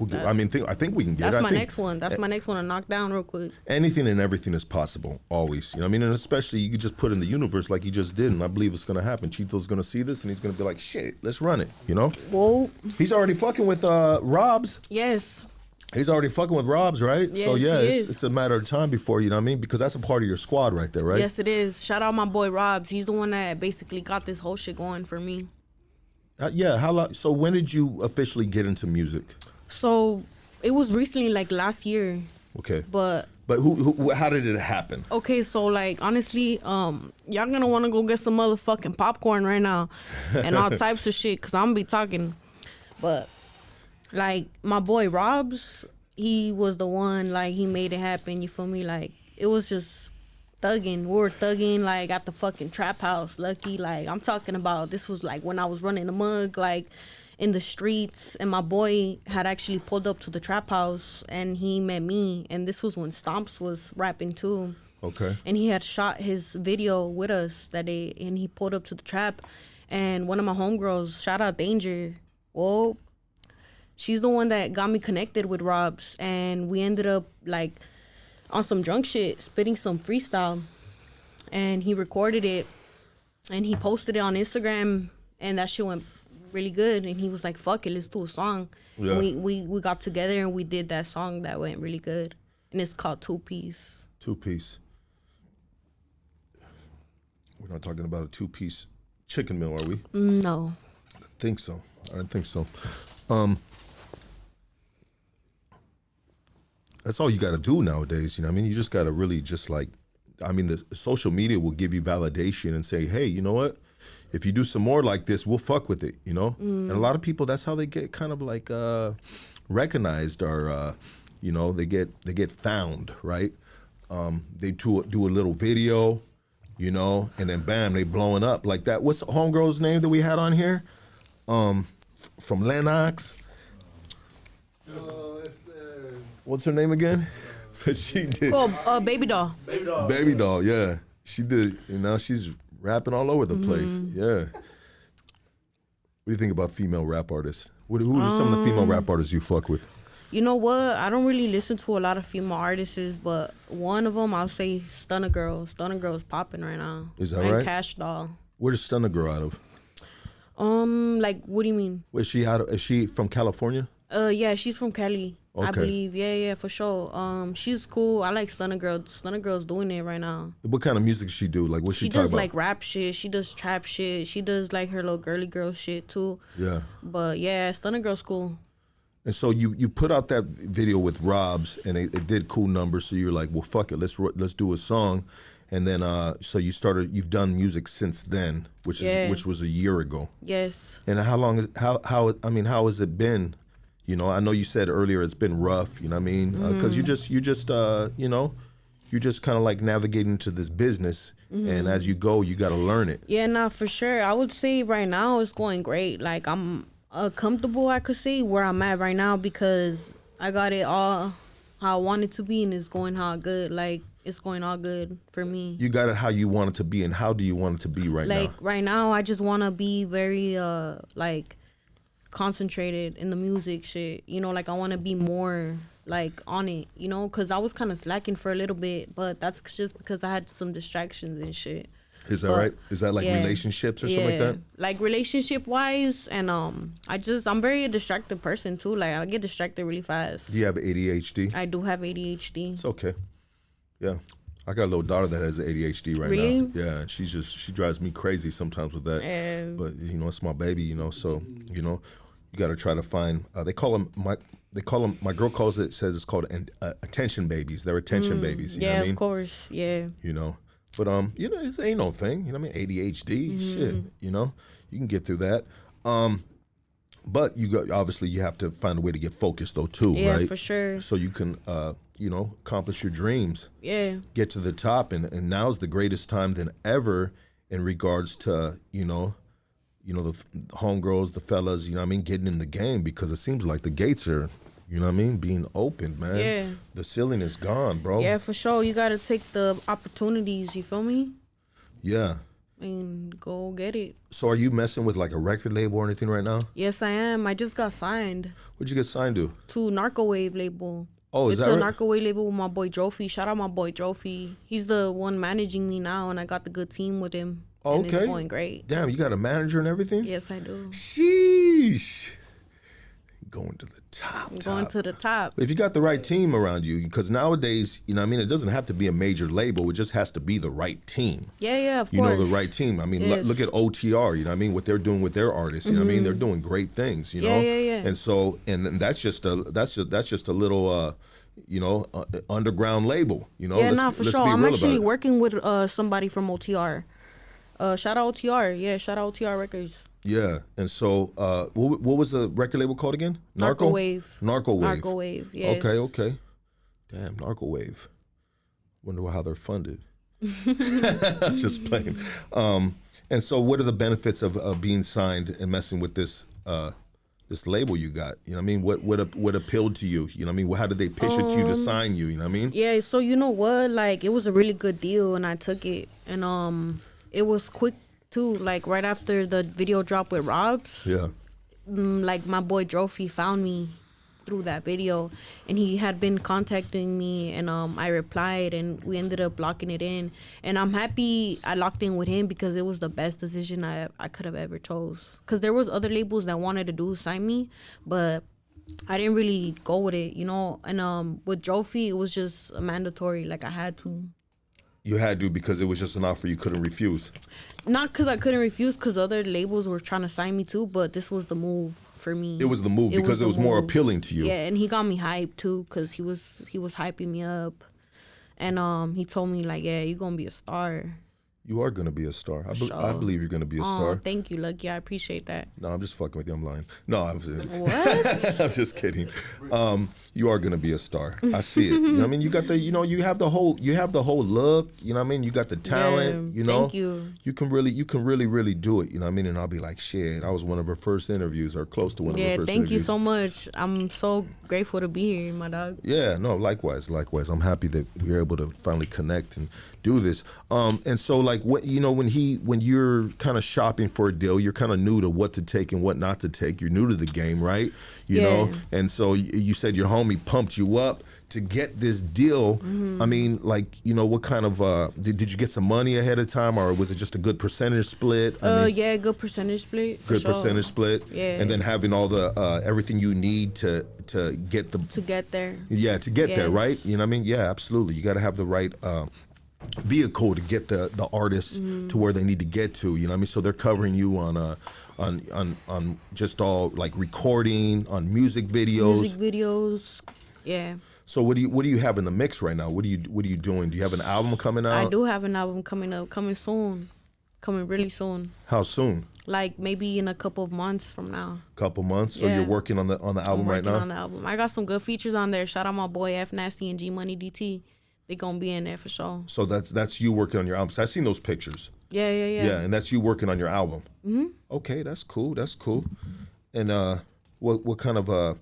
I think we can get it. That's my next one. That's my next one to knock down real quick. Anything and everything is possible, always. You know what I mean? And especially you could just put in the universe like you just did, and I believe it's going to happen. Chito's going to see this, and he's going to be like, shit, let's run it, you know? Whoa. He's already fucking with Rob's. Yes. He's already fucking with Rob's, right? So Yes, yeah, he it's, is. it's a matter of time before, you know what I mean? Because that's a part of your squad right there, right? Yes, it is. Shout out my boy Robs. He's the one that basically got this whole shit going for me. Yeah, how long? So when did you officially get into music? So it was recently, like last year. Okay. But who how did it happen? okay, so like honestly, y'all gonna wanna go get some motherfucking popcorn right now and all types of shit, cause I'm gonna be talking. But like my boy Robs, he was the one, like he made it happen, you feel me? Like it was just thugging. We were thugging like at the fucking trap house, Lucky. Like I'm talking about, this was like when I was running the mug, like in the streets, and my boy had actually pulled up to the trap house and he met me, and this was when Stomps was rapping too. Okay. And he had shot his video with us that day, and he pulled up to the trap, and one of my homegirls, shout out Danger, well, she's the one that got me connected with Robs, and we ended up like on some drunk shit, spitting some freestyle, and he recorded it and he posted it on Instagram, and that shit went really good, and he was like, fuck it, let's do a song. Yeah. We got together and we did that song that went really good, and it's called Two Piece. Two-piece. We're not talking about a two-piece chicken meal, are we? No. I think so. That's all you got to do nowadays. You know what I mean? You just got to really just like, I mean, the social media will give you validation and say, hey, you know what? If you do some more like this, we'll fuck with it, you know? And a lot of people, that's how they get kind of like recognized, or, you know, they get found, right? They do a little video, you know, and then bam, they blowing up like that. What's the homegirl's name that we had on here? From Lennox. What's her name again? So she did. Oh, Baby Doll. Baby Doll, yeah. She did, you know, she's rapping all over the place. Yeah. What do you think about female rap artists? Who are some of the female rap artists you fuck with? You know what? I don't really listen to a lot of female artists, but one of them, I'll say Stunner Girl. Stunner Girl's popping right now. Is that and right? Cash Doll. Where does Stunner Girl out of? Like, what do you mean? Where's she out of? Is she from California? Yeah, she's from Cali. I Okay. believe. Yeah, for sure. She's cool. I like Stunner Girl. Stunner Girl's doing it right now. What kind of music does she do? Like, what she She talk does about? like rap shit. She does trap shit. She does like her little girly girl shit too. Yeah. But yeah, Stunner Girl's cool. And so you put out that video with Robs, and it did cool numbers. So you're like, well, fuck it, let's do a song, and then so you've done music since then, which was a year ago. Yes. And how long how has it been? You know, I know you said earlier it's been rough. You know what I mean? Because you just you know, you're just kind of like navigating into this business, and as you go, you got to learn it. Yeah, nah, for sure. I would say right now it's going great. Like I'm comfortable, I could say, where I'm at right now, because I got it all how I want it to be, and it's going how good. Like it's going all good for me. You got it how you want it to be, and how do you want it to be right now? Like right now, I just want to be very like concentrated in the music shit. You know, like I want to be more like on it. You know, because I was kind of slacking for a little bit, but that's just because I had some distractions and shit. Is that right? Is that like relationships or something like that? Like relationship wise, and I'm very a distracted person too. Like I get distracted really fast. Do you have ADHD? I do have ADHD. It's okay. Yeah. I got a little daughter that has ADHD right Really? now. Yeah, she drives me crazy sometimes with that. But you know, it's my baby, you know, so you know, you got to try to find my girl calls it, says it's called attention babies. They're attention babies, you know what I mean? Of course. Yeah. You know. But you know, it ain't no thing. You know what I mean? ADHD, shit. You know, you can get through that. But obviously you have to find a way to get focused though too, right? Yeah, for sure. So you can you know, accomplish your dreams. Yeah. Get to the top, and now's the greatest time than ever in regards to you know the homegirls, the fellas, you know what I mean, getting in the game, because it seems like the gates are, you know what I mean, being opened, man. Yeah. The ceiling is gone, bro. Yeah, for sure. You gotta take the opportunities. You feel me? Yeah. And go get it. So are you messing with like a record label or anything right now? Yes, I am. I just got signed What'd you get signed to? to Narco Wave label. Oh, is it's that a right? Narco Wave label with my boy Jofi. Shout out my boy Jofi. He's the one managing me now, and I got the good team with him. And Okay. it's going great. Damn, you got a manager and everything? Yes, I do. Sheesh. Going to the top. Going to the top. If you got the right team around you, because nowadays, you know what I mean, it doesn't have to be a major label. It just has to be the right team. Yeah, of You course. know, the right team. I mean, Yes. look at OTR, you know what I mean, what they're doing with their artists, you know what I mean? They're doing great things, you know? Yeah. And so, and that's just a little, underground label, you know? Yeah, nah, for let's sure. be I'm real actually about it. working with somebody from OTR. Shout out OTR. Yeah, shout out OTR Records. Yeah, and so what was the record label called again? Narco Wave. Narco Wave. Narco Wave, yes. Okay. Damn, Narco Wave. Wonder how they're funded. Just playing. And so what are the benefits of being signed and messing with this this label you got? You know what I mean? What appealed to you? You know what I mean? How did they pitch it to you to sign you? You know what I mean? Yeah, so you know what? Like, it was a really good deal, and I took it. And it was quick, too. Like, right after the video dropped with Robs, Yeah. like, my boy Drophy found me through that video, and he had been contacting me, and I replied, and we ended up locking it in. And I'm happy I locked in with him because it was the best decision I could have ever chose. Because there was other labels that wanted to sign me, but I didn't really go with it, you know. And with Drophy, it was just mandatory. Like, I had to. You had to because it was just an offer you couldn't refuse. Not because I couldn't refuse, because other labels were trying to sign me too, but this was the move for me. It was the move because it was more appealing to you. Yeah, and he got me hyped too, because he was hyping me up. And he told me, like, yeah, you're going to be a star. You are going to be a star. I Sure. believe you're going to be a star. Thank you, Lucky. I appreciate that. No, I'm just fucking with you. I'm lying. No, What? I'm just kidding. You are gonna be a star. I see it. You know what I mean? You got the, you have the whole look. You know what I mean? You got the talent. Yeah, you know. thank you. You can really do it. You know what I mean? And I'll be like, shit, I was one of her first interviews, or close to one of her Yeah, first thank interviews. you so much. I'm so grateful to be here, my dog. Yeah, no, likewise. I'm happy that we were able to finally connect and do this. And so, like, what, you know, when you're kind of shopping for a deal, you're kind of new to what to take and what not to take. You're new to the game, right? You know, and so you said your homie pumped you up to get this deal. I mean, like, you know, what kind of did you get some money ahead of time, or was it just a good percentage split? Yeah, good percentage split. For Good sure. percentage split. Yeah. And then having all the everything you need to get the To get there. yeah, to get there, Yes. right? You know what I mean? Yeah, absolutely. You got to have the right vehicle to get the artists to where they need to get to. You know what I mean? So they're covering you on just all like recording, on music videos. Music videos. Yeah. So what do you have in the mix right now? What are you doing? Do you have an album coming out? I do have an album coming soon. Coming really soon. How soon? Like maybe in a couple of months from now. Couple months. So Yeah. you're working on the album I'm right working now. on the album. I got some good features on there. Shout out my boy F Nasty and G Money DT. They gonna be in there for sure. So that's you working on your album. So I've seen those pictures. Yeah. Yeah, and that's you working on your album. Mm-hmm. Okay, that's cool. And what kind of how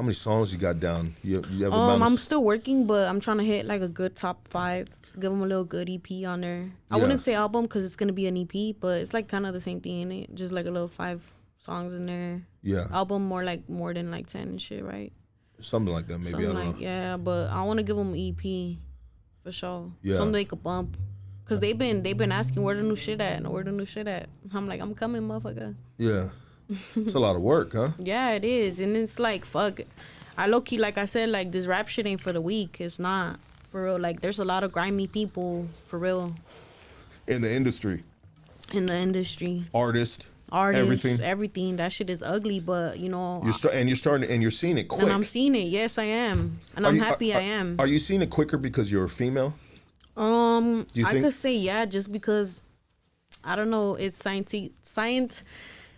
many songs you got down? You have I'm still working, but I'm trying to hit like a good top 5. Give them a little good EP on there. I Yeah. wouldn't say album because it's gonna be an EP, but it's like kind of the same thing in it. Just like a little 5 songs in there. Yeah, Album more than like 10 and shit, right? something like that. Maybe Something I don't like, know. yeah, but I want to give them EP for sure. Yeah. Something they could bump. Cause they've been asking where the new shit at. I'm like, I'm coming, motherfucker. Yeah, it's a lot of work, huh? Yeah, it is, and it's like, fuck. I low key, like I said, like this rap shit ain't for the weak. It's not for real. Like there's a lot of grimy people for real In the industry, in the industry. artists, Artists, everything. everything. That shit is ugly, but you know, You're seeing it quick. and I'm seeing it. Yes, I am, and I'm happy I am. Are you seeing it quicker because you're a female? I think- could say yeah, just because I don't know. It's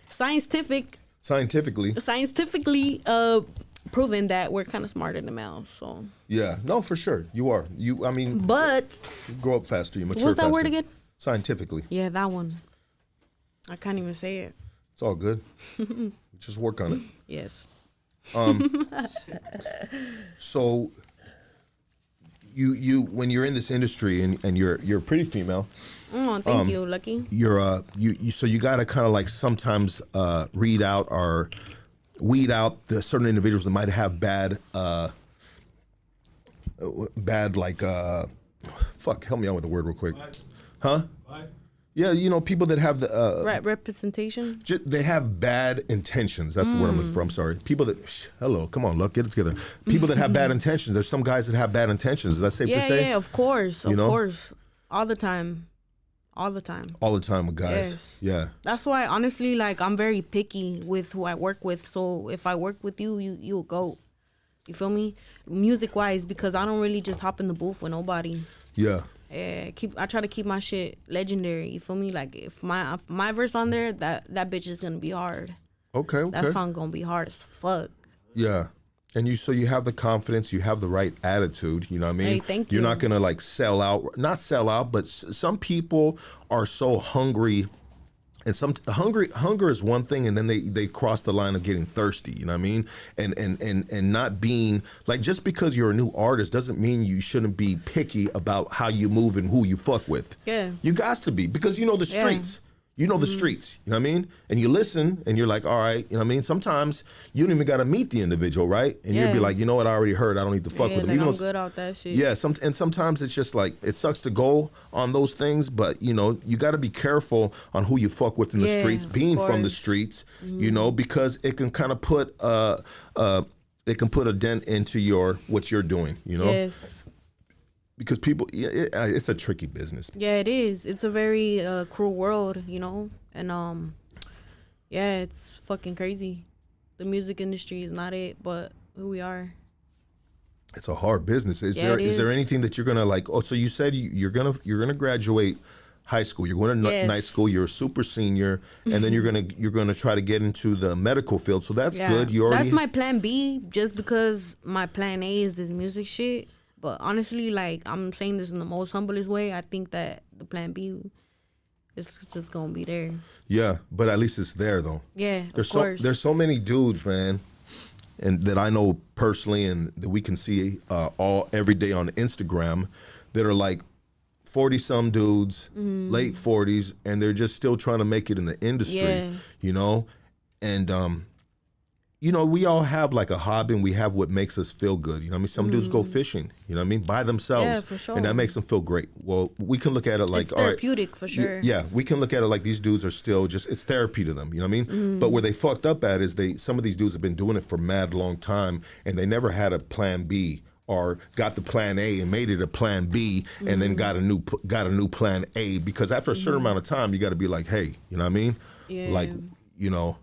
scientifically proven that we're kind of smarter than males. So, Yeah, no, for sure. You are. I mean, but you grow up faster. You mature what's that faster. word again? Scientifically. Yeah, that one. I can't even say it. It's all good. Just work on it. Yes. So you when you're in this industry and you're a pretty female, Oh, thank you, Lucky. you're so you gotta kind of like sometimes weed out the certain individuals that might have bad like fuck, help me out with the word real quick. Huh? Yeah, you know, people that have the Right, representation. they have bad intentions. That's the word I'm looking for. I'm sorry. People that hello, come on, look, get it together. People that have bad intentions. There's some guys that have bad intentions. Is that safe to say? Yeah, of course, You know? course, all the time, all the time. All the time with guys. Yes. Yeah. That's why, honestly, like I'm very picky with who I work with. So if I work with you, you'll go. You feel me? Music wise, because I don't really just hop in the booth with nobody. Yeah. Yeah, I try to keep my shit legendary. You feel me? Like if my verse on there, that bitch is gonna be hard. Okay. That song gonna be hard as fuck. Yeah. And you have the confidence, you have the right attitude, you know what I mean? Hey, thank You're you. not gonna like sell out, not sell out, but some people are so hungry, and hunger is one thing, and then they cross the line of getting thirsty, you know what I mean? And not being like, just because you're a new artist doesn't mean you shouldn't be picky about how you move and who you fuck with. Yeah. You got to be, because you know the streets. You know the streets, you know what I mean? And you listen and you're like, all right, you know what I mean? Sometimes you don't even got to meet the individual, right? And you'll be like, you know what, I already heard, I don't need to fuck with them. Like Even I'm though- good out that shit. Yeah, and sometimes it's just like, it sucks to go on those things, but you know, you got to be careful on who you fuck with in the streets, of being from the course. streets, you know, because it can kind of put a dent into what you're doing, you know? Yes. Because people, it's a tricky business. Yeah, it is. It's a very cruel world, you know? And yeah, it's fucking crazy. The music industry is not it, but who we are. It's a hard business. Is Yeah, it there is. anything that you're gonna like? Oh, so you said you're gonna graduate high school. You're going to Yes. night school. You're a super senior, and then you're gonna try to get into the medical field. So that's good. You already That's my plan B, just because my plan A is this music shit. But honestly, like, I'm saying this in the most humblest way. I think that the plan B is just gonna be there. Yeah, but at least it's there though. Yeah, There's of course. there's so many dudes, man, and that I know personally, and that we can see every day on Instagram, that are like 40-some dudes, late 40s, and they're just still trying to make it in the industry, Yeah. you know? And, you know, we all have like a hobby, and we have what makes us feel good. You know what I mean? Some dudes go fishing, you know what I mean? By themselves. Yeah, for sure. And that makes them feel great. Well, we can look at it like, It's all right. therapeutic for sure. Yeah, we can look at it like these dudes are still just, it's therapy to them, you know what I mean? Mm-hmm. But where they fucked up at is some of these dudes have been doing it for mad long time, and they never had a plan B, or got the plan A and made it a plan B, and then got a new plan A, because after a certain amount of time, you got to be like, hey, you know what I mean? Yeah. Like, you know,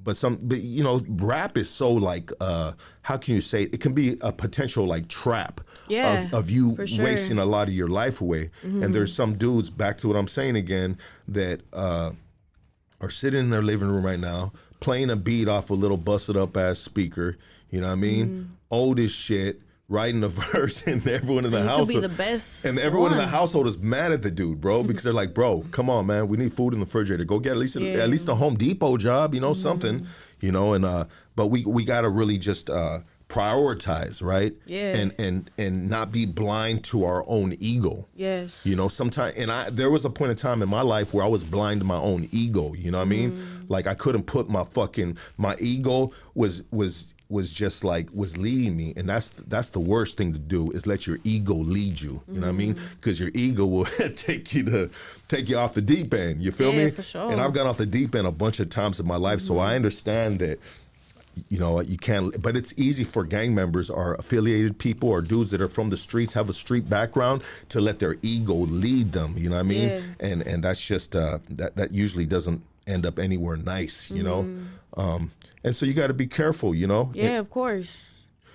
but you know, rap is so like, how can you say it? It can be a potential like trap Yeah, of you for sure. wasting a lot of your life away. And there's some dudes, back to what I'm saying again, that are sitting in their living room right now, playing a beat off a little busted up ass speaker, you know what I mean? Old as shit, writing a verse, and everyone in the You could house. be the best. And everyone in the one. household is mad at the dude, bro, because they're like, bro, come on, man, we need food in the refrigerator. Go get at least a Home Depot job, you know, something, you know. And but we got to really just prioritize, right? Yeah. And not be blind to our own ego. Yes. You know, sometimes, and there was a point in time in my life where I was blind to my own ego. You know what I mean? Like, I couldn't put my ego was just like, was leading me, and that's the worst thing to do, is let your ego lead you. You know what I mean? Because your ego will take you off the deep end. You feel Yeah, me? for sure. And I've gone off the deep end a bunch of times in my life, so I understand that. You know, you can't, but it's easy for gang members or affiliated people or dudes that are from the streets, have a street background, to let their ego lead them. You know what I mean? Yeah. And that's just that usually doesn't end up anywhere nice. You know, and so you got to be careful. You know. Yeah, of course.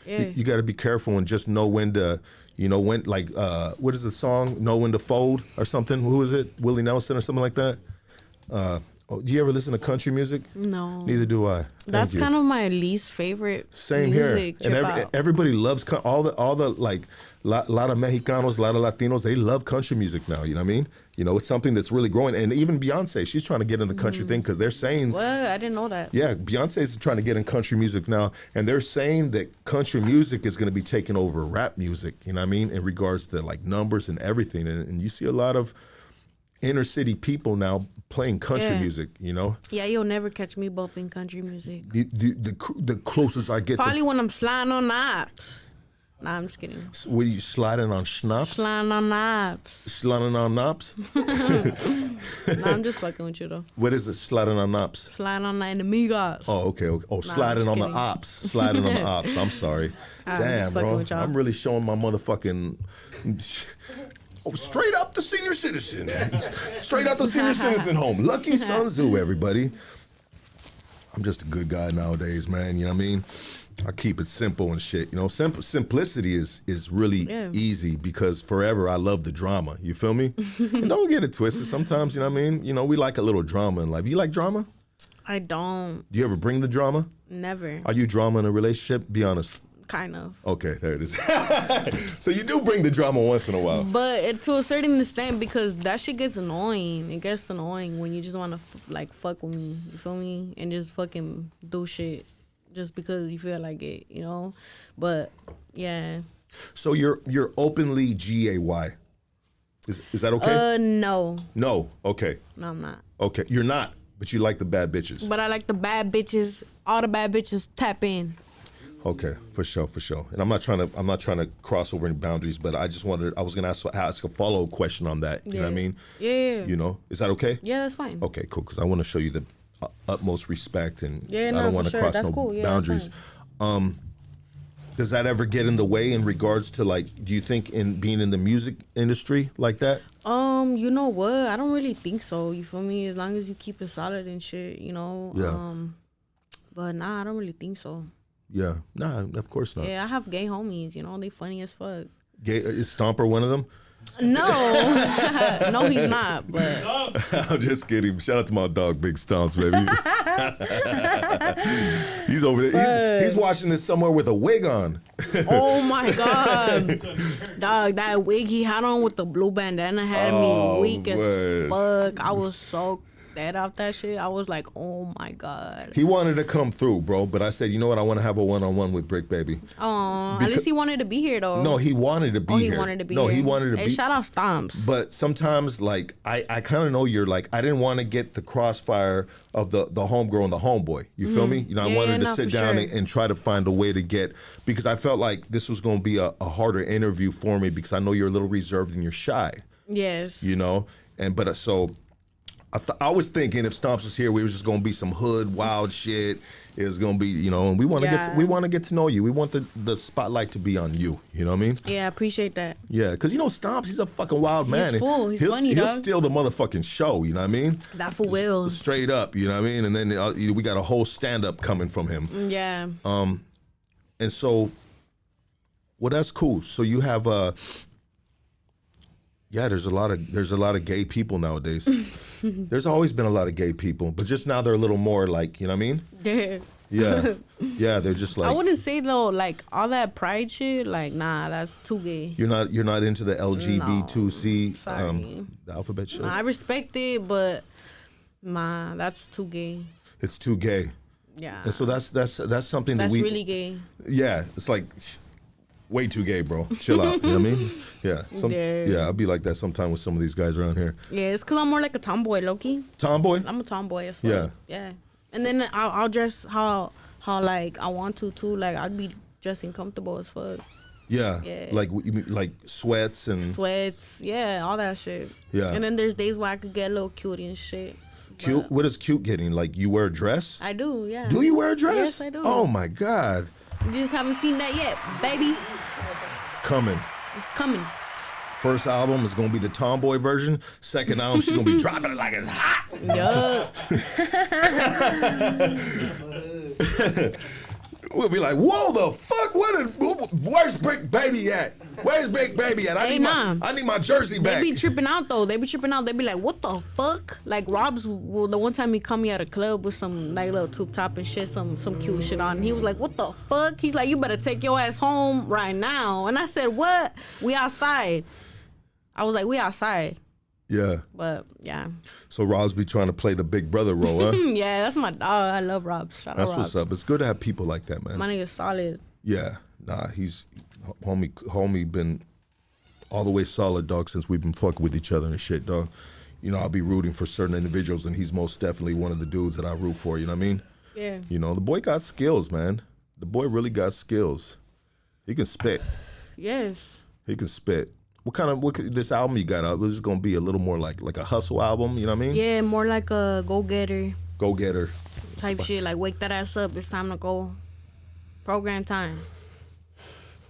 Yeah. You got to be careful and just know when to, you know, when, like, what is the song? Know when to fold or something. Who is it? Willie Nelson or something like that. Do you ever listen to country music? No. Neither do I. That's Thank you. kind of my least favorite. Same music. here. And everybody loves all the like lot of Mexicanos, a lot of Latinos. They love country music now. You know what I mean? You know, it's something that's really growing. And even Beyonce, she's trying to get in the country thing, because they're saying, What? I didn't know that. yeah, Beyonce's trying to get in country music now, and they're saying that country music is going to be taking over rap music. You know what I mean? In regards to like numbers and everything, and you see a lot of inner city people now playing country Yeah. music. You know, Yeah, you'll never catch me bumping country music. the closest I get Probably to when I'm sliding on ops. Nah, I'm just kidding. Were you sliding on schnapps? Sliding on knobs. Sliding on knops? Nah, I'm just fucking with you though. What is it, sliding on knops? Sliding on the enemigos. Oh, okay. Oh, sliding I'm on just the kidding. ops. Sliding on the ops. I'm sorry. I'm Damn, just fucking bro. with y'all. I'm really showing my motherfucking... Oh, straight up the senior citizen. Straight out the senior citizen home. Lucky Sun Zoo, everybody. I'm just a good guy nowadays, man. You know what I mean? I keep it simple and shit. You know, simplicity is really easy because forever I love the drama. You feel me? And don't get it twisted. Sometimes, you know what I mean? You know, we like a little drama in life. You like drama? I don't. Do you ever bring the drama? Never. Are you drama in a relationship? Be honest. Kind of. Okay, there it is. So you do bring the drama once in a while. But to a certain extent, because that shit gets annoying. It gets annoying when you just want to fuck with me. You feel me? And just fucking do shit just because you feel like it, you know? But yeah. So you're openly gay. Is that okay? No. No. Okay. No, I'm not. Okay. You're not, but you like the bad bitches. But I like the bad bitches. All the bad bitches tap in. Okay, for sure. And I'm not trying to cross over any boundaries, but I was gonna ask a follow-up question on that. You know what I mean? Yeah. You know, is that okay? Yeah, that's fine. Okay, cool. Because I want to show you the utmost respect, and Yeah, I no, don't want to for sure. cross That's no cool. Yeah, boundaries. Does that ever get in the way in regards to, like, do you think in being in the music industry like that? You know what? I don't really think so. You feel me? As long as you keep it solid and shit, you know. Yeah. But nah, I don't really think so. Yeah, nah, of course not. Yeah, I have gay homies. You know, they funny as fuck. Gay, is Stomper one of them? No, no, he's not. But I'm just kidding. Shout out to my dog, Big Stomps, baby. He's over there. He's watching this somewhere with a wig on. oh my god, dog, that wig he had on with the blue bandana had me weak as fuck. I was so dead off that shit. I was like, oh my god. He wanted to come through, bro, but I said, you know what? I want to have a one-on-one with Brick Baby. Oh, at least he wanted to be here though. No, he wanted to be here. He wanted to be no, here. he wanted to hey, be. shout out Stomps. But sometimes, like, I kind of know you're like, I didn't want to get the crossfire of the homegirl and the homeboy. You feel me? You know, I wanted to sit down and try to find a way to get, because I felt like this was going to be a harder interview for me because I know you're a little reserved and you're shy. Yes. You know? So I was thinking if Stomps was here, we was just gonna be some hood wild shit. It was gonna be, you know, and we want to get to know you. We want the spotlight to be on you. You know what I mean? Yeah, I appreciate that. Yeah, because you know Stomps, he's a fucking wild man. He's full. He's funny, He'll dog. steal the motherfucking show. You know what I mean? That for will. Straight up. You know what I mean? And then we got a whole stand up coming from him. Yeah. And so, well, that's cool. So you have yeah, there's a lot of gay people nowadays. There's always been a lot of gay people, but just now they're a little more like, you know what I mean? Yeah. Yeah, they're just like. I wouldn't say though, like all that pride shit, like nah, that's too gay. You're not into the LGBT2C Sorry. the alphabet shit. Nah, I respect it, but nah, that's too gay. It's too gay. Yeah. And so that's something That's that we really gay. Yeah, it's like way too gay, bro. Chill out. You know what I mean? Yeah. Yeah, I'll be like that sometime with some of these guys around here. Yeah, it's because I'm more like a tomboy, Loki. Tomboy? I'm a tomboy as fuck. Yeah. Yeah. And then I'll dress how like I want to too. Like I'd be dressing comfortable as fuck. Yeah. Yeah. Like you mean like sweats. Yeah, all that shit. Yeah. And then there's days where I could get a little cutie and shit. Cute? But What is cute getting? Like you wear a dress? I do, yeah. Do you wear a dress? Yes, I do. Oh my God. You just haven't seen that yet, baby. It's coming. It's coming. First album is gonna be the tomboy version. Second album, she's gonna be dropping it like it's hot. Yup. We'll be like, whoa, the fuck? Where's Brick Baby at? Where's Brick Baby at? I need my jersey back. They be tripping out though. They be like, what the fuck? Like Rob's, the one time he come me at a club with some like little tube top and shit, some cute shit on. And he was like, what the fuck? He's like, you better take your ass home right now. And I said, what? We outside. I was like, we outside. Yeah. But yeah. So Rob's be trying to play the big brother role, huh? Yeah, that's my dog. I love Rob. Shout out That's Rob. what's up. It's good to have people like that, man. My nigga's solid. Yeah. Nah, he's homie been all the way solid, dog, since we've been fucking with each other and shit, dog. You know, I'll be rooting for certain individuals, and he's most definitely one of the dudes that I root for, you know what I mean? Yeah. You know, the boy got skills, man. The boy really got skills. He can spit. Yes. He can spit. This album you got out? This is gonna be a little more like a hustle album. You know what I mean? Yeah, more like a go-getter Go getter. type shit. Like, wake that ass up. It's time to go. Program time.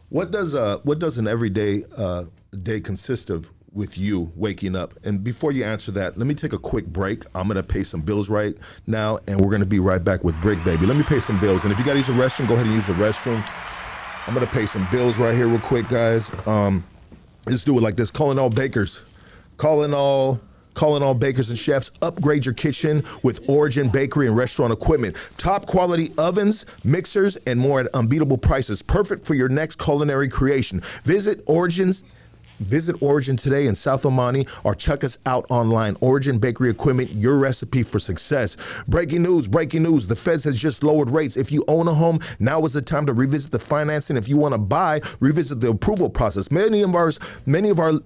What does an everyday day consist of with you waking up? And before you answer that, let me take a quick break. I'm gonna pay some bills right now, and we're gonna be right back with Brick Baby. Let me pay some bills, and if you gotta use the restroom, go ahead and use the restroom. I'm gonna pay some bills right here real quick, guys. Let's do it like this. Calling all bakers. Calling all bakers and chefs. Upgrade your kitchen with Origin Bakery and Restaurant Equipment. Top quality ovens, mixers, and more at unbeatable prices. Perfect for your next culinary creation. Visit Origin today in South Omani or check us out online. Origin Bakery Equipment, your recipe for success. Breaking news. The Feds has just lowered rates. If you own a home, now is the time to revisit the financing. If you want to buy, revisit the approval process. Many of our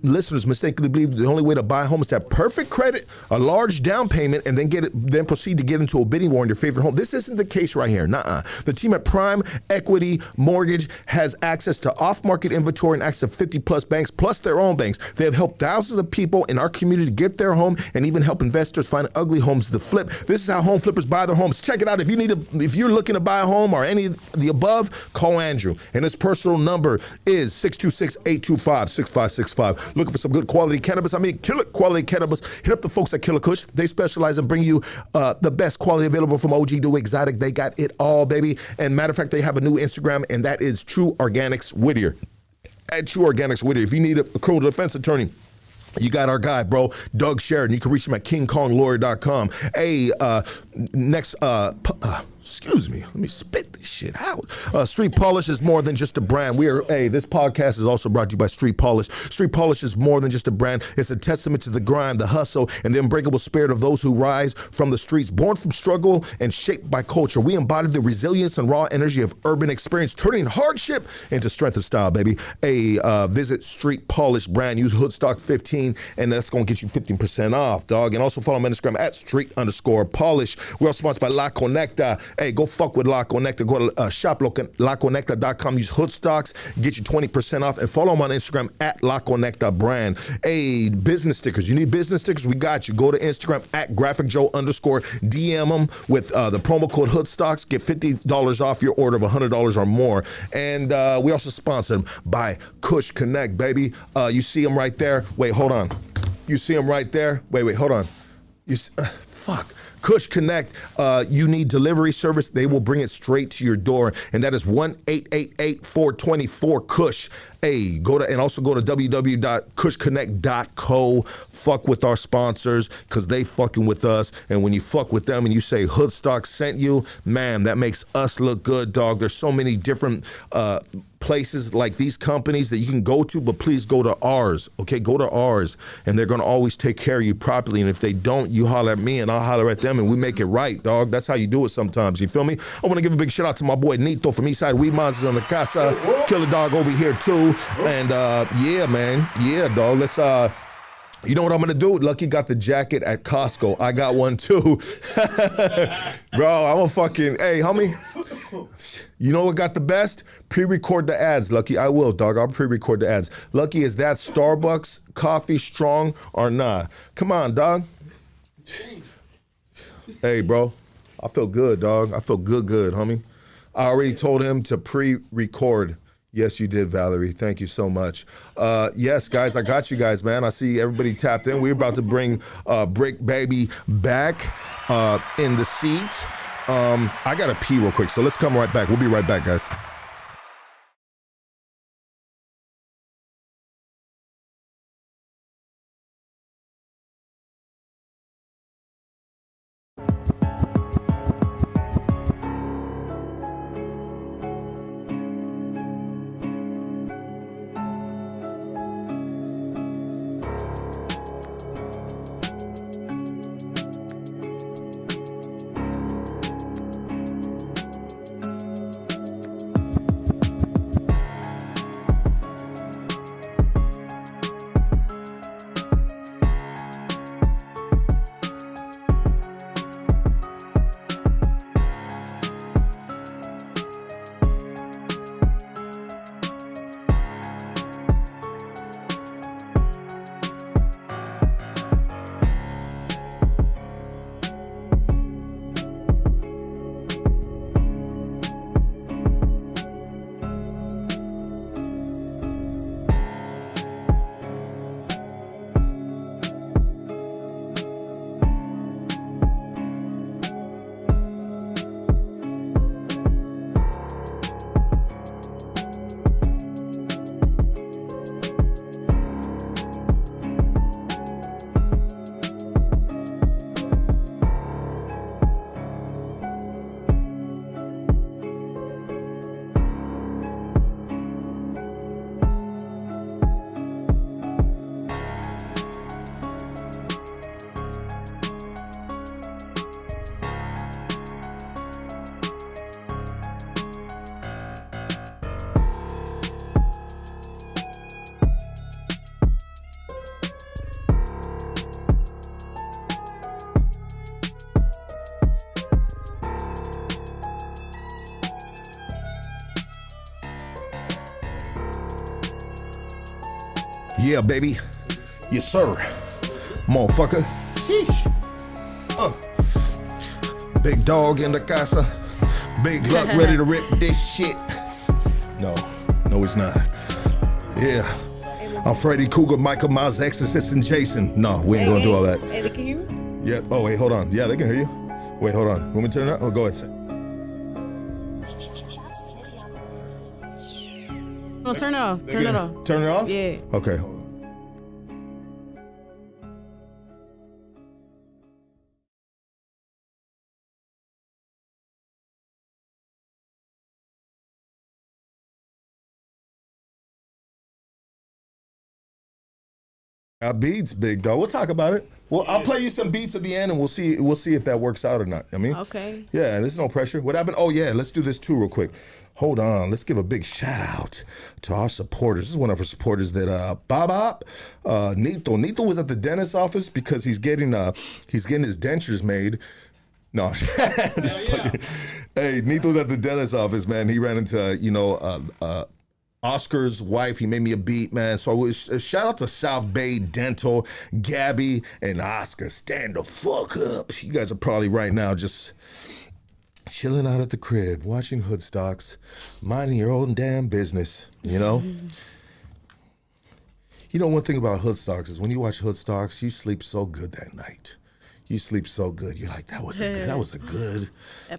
listeners mistakenly believe the only way to buy a home is to have perfect credit, a large down payment, and then proceed to get into a bidding war on your favorite home. This isn't the case right here. Nuh-uh. The team at Prime Equity Mortgage has access to off-market inventory and access to 50 plus banks, plus their own banks. They have helped thousands of people in our community get their home and even help investors find ugly homes to flip. This is how home flippers buy their homes. Check it out. If you're looking to buy a home or any of the above, call Andrew. And his personal number is 626-825-6565. Looking for some good quality cannabis? Killer quality cannabis. Hit up the folks at Killa Kush. They specialize in bringing you the best quality available from OG to exotic. They got it all, baby. And matter of fact, they have a new Instagram, and that is True Organics Whittier. At True Organics Whittier. If you need a criminal defense attorney, you got our guy, bro, Doug Sherrod. You can reach him at KingKongLawyer.com. Hey, excuse me, let me spit this shit out. Street Polish is more than just a brand. This podcast is also brought to you by Street Polish. Street Polish is more than just a brand. It's a testament to the grind, the hustle, and the unbreakable spirit of those who rise from the streets. Born from struggle and shaped by culture, we embody the resilience and raw energy of urban experience, turning hardship into strength and style, baby. Visit Street Polish brand. Use Hoodstocks 15, and that's going to get you 15% off, dog. And also follow me on Instagram at street_polish. We're also sponsored by La Conecta. Hey, go fuck with La Conecta. Go to shop.laconecta.com. Use Hoodstocks. Get you 20% off. And follow them on Instagram at La Conecta brand. Hey, business stickers. You need business stickers? We got you. Go to Instagram at graphicjoe_. DM them with the promo code Hoodstocks. Get $50 off your order of $100 or more. And we also sponsor them by Kush Connect, baby. You see them right there. Wait, hold on. You see them right there. Wait, hold on. Fuck. Kush Connect, you need delivery service. They will bring it straight to your door. And that is 1-888-424-KUSH. Hey, go to www.kushconnect.co. Fuck with our sponsors because they fucking with us. And when you fuck with them and you say Hoodstocks sent you, man, that makes us look good, dog. There's so many different places like these companies that you can go to, but please go to ours, okay? Go to ours, and they're gonna always take care of you properly. And if they don't, you holler at me and I'll holler at them and we make it right, dog. That's how you do it sometimes, you feel me? I wanna give a big shout out to my boy Nito from Eastside Weed Monsters on the Casa. Killer Dog over here too. And yeah, man, yeah, dog, let's you know what I'm gonna do? Lucky got the jacket at Costco. I got one too. Bro, I'm a fucking, hey, homie. You know what got the best? Pre-record the ads, Lucky. I will, dog. I'll pre-record the ads. Lucky, is that Starbucks coffee strong or not? Come on, dog. Hey, bro. I feel good, dog. I feel good, homie. I already told him to pre-record. Yes, you did, Valerie. Thank you so much. Yes, guys, I got you guys, man. I see everybody tapped in. We're about to bring Brick Baby back in the seat. I got to pee real quick, so let's come right back. We'll be right back, guys. Yeah, baby. Yes, sir. Motherfucker. Sheesh. Big dog in the casa. Big Luck ready to rip this shit. No, it's not. Yeah. I'm Freddy Cougar, Michael Myers, Exorcist, and Jason. No, we ain't gonna do all that. Hey, they can hear me? Yeah. Oh, wait, hold on. Yeah, they can hear you. Wait, hold on. Want me to turn it up? Oh, go ahead. No, turn it off. Turn it off. Turn it off? Yeah. Okay, hold on. Beats, big dog. We'll talk about it. Well, I'll play you some beats at the end, and we'll see if that works out or not. I mean, Okay. Yeah, there's no pressure. What happened? Oh yeah, let's do this too real quick. Hold on, let's give a big shout out to our supporters. This is one of our supporters that Nito was at the dentist's office because he's getting his dentures made. No, hey, Nito's at the dentist's office, man. He ran into Oscar's wife. He made me a beat, man. So I was shout out to South Bay Dental, Gabby and Oscar. Stand the fuck up. You guys are probably right now just chilling out at the crib, watching Hoodstocks, minding your own damn business, you know? You know, one thing about Hoodstocks is when you watch Hoodstocks, you sleep so good that night. You sleep so good. You're like, that was a good,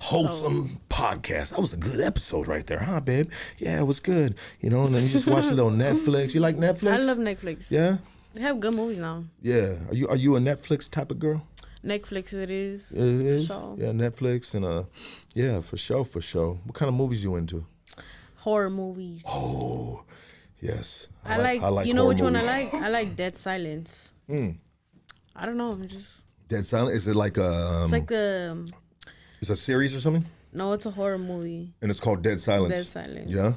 wholesome podcast. That was a good episode right there, huh, babe? Yeah, it was good. You know, and then you just watch it on Netflix. You like Netflix? I love Netflix. Yeah? They have good movies now. Yeah. Are you a Netflix type of girl? Netflix it is. It is? So. Yeah, Netflix and yeah, for sure. What kind of movies you into? Horror movies. Oh, yes. I like you know horror which one movies. I like? I like Dead Silence. I don't know. I'm just Dead Silence? Is it like it's like it's a series or something? no, it's a horror movie. And it's called Dead Silence. Dead Silence. Yeah.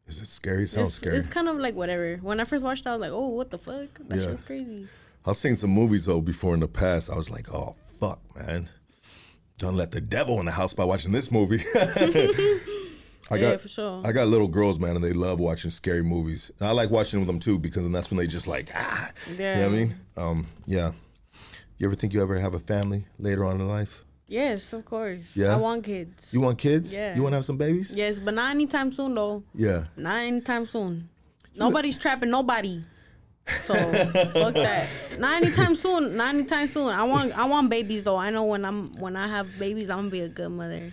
Is it scary? It sounds scary. It's kind of like whatever. When I first watched it, I was like, oh, what the fuck? That Yeah. shit's crazy. I've seen some movies though before in the past. I was like, oh fuck, man. Don't let the devil in the house by watching this movie. Yeah, for sure. I got little girls, man, and they love watching scary movies. And I like watching with them too because then that's when they just like, Yeah. You know what I mean? Yeah. You ever think you ever have a family later on in life? Yes, of course. Yeah? I want kids. You want kids? Yeah. You want to have some babies? Yes, but not anytime soon though. Yeah. Not anytime soon. Nobody's trapping nobody. So fuck that. Not anytime soon. Not anytime soon. I want babies though. I know when I have babies, I'm gonna be a good mother.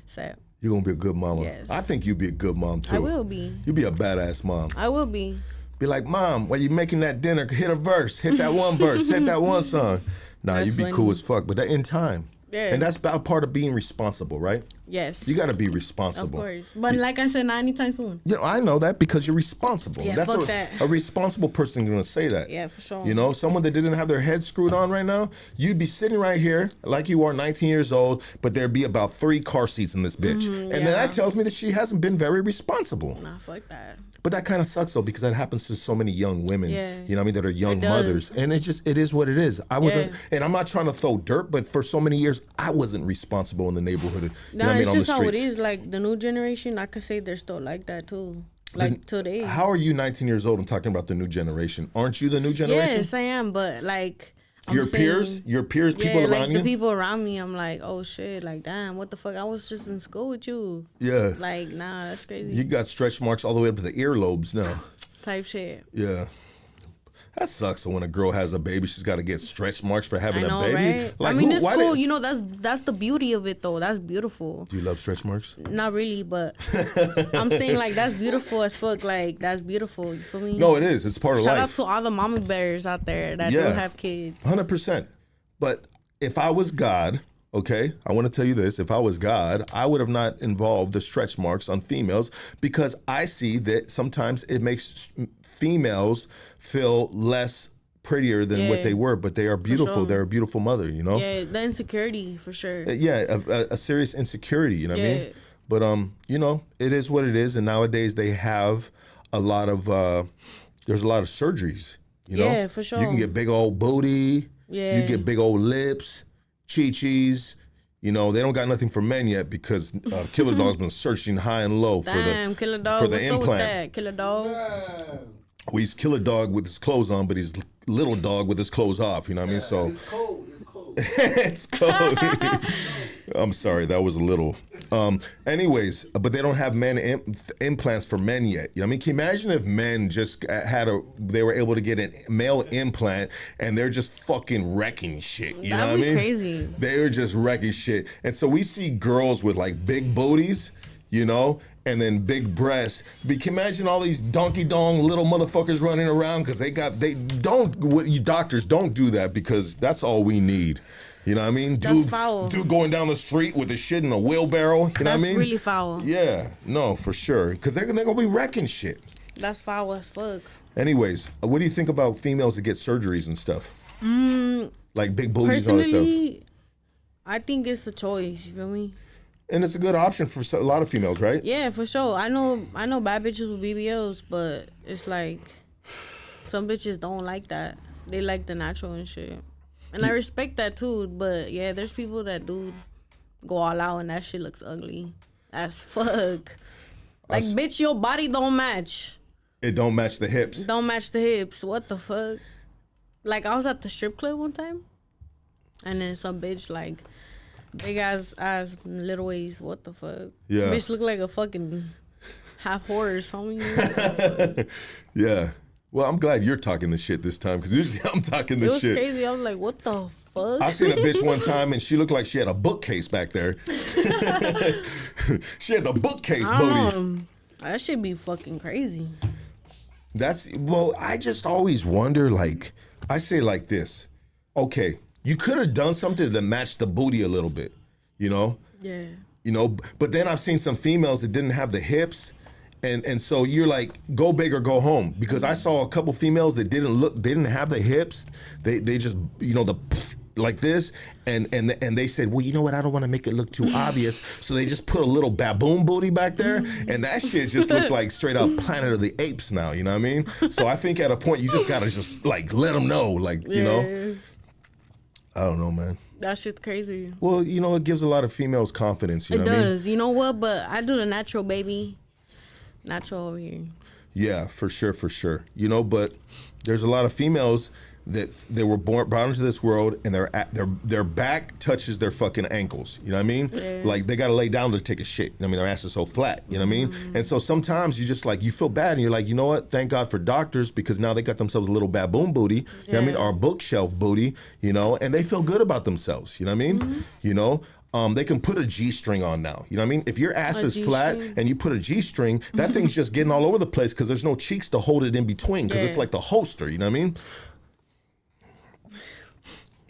So You're gonna be a good mama. Yes. I think you'd be a good mom too. I will be. You'd be a badass mom. I will be. Be like, Mom, while you making that dinner, hit a verse, hit that one verse, hit that one song. Nah, That's you'd be funny. cool as fuck, but that in time. Yeah. And that's about part of being responsible, right? Yes. You gotta be Of responsible. course. But like I said, not anytime soon. You know, I know that because you're responsible. Yeah, That's fuck a, that. a responsible person gonna say that. Yeah, for sure. You know, someone that didn't have their head screwed on right now, you'd be sitting right here like you are 19 years old, but there'd be about 3 car seats in this bitch. And then that tells me that she hasn't been very responsible. Nah, fuck that. But that kind of sucks though, because that happens to so many young women, Yeah. you know what I mean, that are young It does. mothers. And it is what it is. I wasn't, and I'm not trying to throw dirt, but for so many years, I wasn't responsible in the neighborhood. You know Nah, what I mean, it's on the just how it streets. is. Like the new generation, I could say they're still like that too. Like today. How are you 19 years old and talking about the new generation? Aren't you the new generation? Yes, I am. But like I'm Your saying, peers, people yeah, around like you? the people around me, I'm like, oh shit, like damn, what the fuck? I was just in school with you. Yeah. Like, nah, that's crazy. You got stretch marks all the way up to the earlobes now. Type shit. Yeah. That sucks. So when a girl has a baby, she's got to get stretch marks for having I know, a baby. right? Like, I mean, who, it's why cool. did- You know, that's the beauty of it, though. That's beautiful. Do you love stretch marks? Not really, but I'm saying like that's beautiful as fuck. Like that's beautiful. You feel me? No, it is. It's part of Shout out life. to all the mama bears out there that Yeah. don't have kids. 100%. But if I was God, okay, I want to tell you this. If I was God, I would have not involved the stretch marks on females because I see that sometimes it makes females feel less prettier than what Yeah. they were, but they are beautiful. sure. They're a beautiful mother, you know? Yeah, the insecurity for sure. Yeah, a serious insecurity, you know what I mean? Yeah. But, you know, it is what it is. And nowadays they have a lot of, there's a lot of surgeries, you know? Yeah, for sure. You can get big old booty. Yeah. You get big old lips, chi-chis. You know, they don't got nothing for men yet because Killer Dog's been searching high and low Damn, for Killer Dog. for the What's up with implant. that? Killer Dog. well, he's kill a dog with his clothes on, but he's little dog with his clothes off. You know what I mean? So It's cold. It's cold. it's cold. I'm sorry, that was a little. Anyways, but they don't have implants for men yet. You know what I mean? Can you imagine if men just they were able to get a male implant and they're just fucking wrecking shit. You know what I mean? That'd be crazy. They're just wrecking shit. And so we see girls with like big booties, you know, and then big breasts. But can you imagine all these donkey dong little motherfuckers running around because doctors don't do that because that's all we need. You know what I mean? That's foul. Dude going down the street with his shit in a wheelbarrow. You know what I mean? That's really foul. Yeah, no, for sure. Because they're going to be wrecking shit. That's foul as fuck. Anyways, what do you think about females that get surgeries and stuff? Like big booties and all that stuff. Personally, I think it's a choice. You feel me? And it's a good option for a lot of females, right? Yeah, for sure. I know bad bitches with BBLs, but it's like some bitches don't like that. They like the natural and shit. And I respect that too, but yeah, there's people that do go all out and that shit looks ugly as fuck. Like, bitch, your body don't match. It don't match the hips. Don't match the hips. What the fuck? Like, I was at the strip club one time, and then some bitch, like, big ass little waist. What the fuck? Yeah. Bitch look like a fucking half horse, homie. Yeah. Well, I'm glad you're talking this shit this time because usually I'm talking It this was shit. crazy. I was like, what the fuck? I seen a bitch one time and she looked like she had a bookcase back there. She had the bookcase booty. That should be fucking crazy. I just always wonder, like, I say like this. Okay, you could have done something to match the booty a little bit, you know? Yeah. You know, but then I've seen some females that didn't have the hips. And so you're like, go big or go home. Because I saw a couple females that didn't have the hips. They just, you know, like this. And they said, well, you know what? I don't want to make it look too obvious. So they just put a little baboon booty back there. And that shit just looks like straight up Planet of the Apes now. You know what I mean? So I think at a point, you just got to just like, let them know. Like, you know, I don't know, man. That shit's crazy. Well, you know, it gives a lot of females confidence. You know It what I mean? does. You know what? But I do the natural, baby. Natural over here. Yeah, for sure. You know, but there's a lot of females that they were brought into this world and their back touches their fucking ankles. You know what I mean? Yeah. Like they got to lay down to take a shit. I mean, their ass is so flat. You know what I mean? And so sometimes you just like, you feel bad and you're like, you know what? Thank God for doctors because now they got themselves a little baboon booty. You know what I mean? Or a bookshelf booty, you know, and they feel good about themselves. You know what I mean? You know? They can put a G-string on now. You know what I mean? If your ass is flat and you put a G-string, that thing's just getting all over the place because there's no cheeks to hold it in between because it's like the holster. You know what I mean?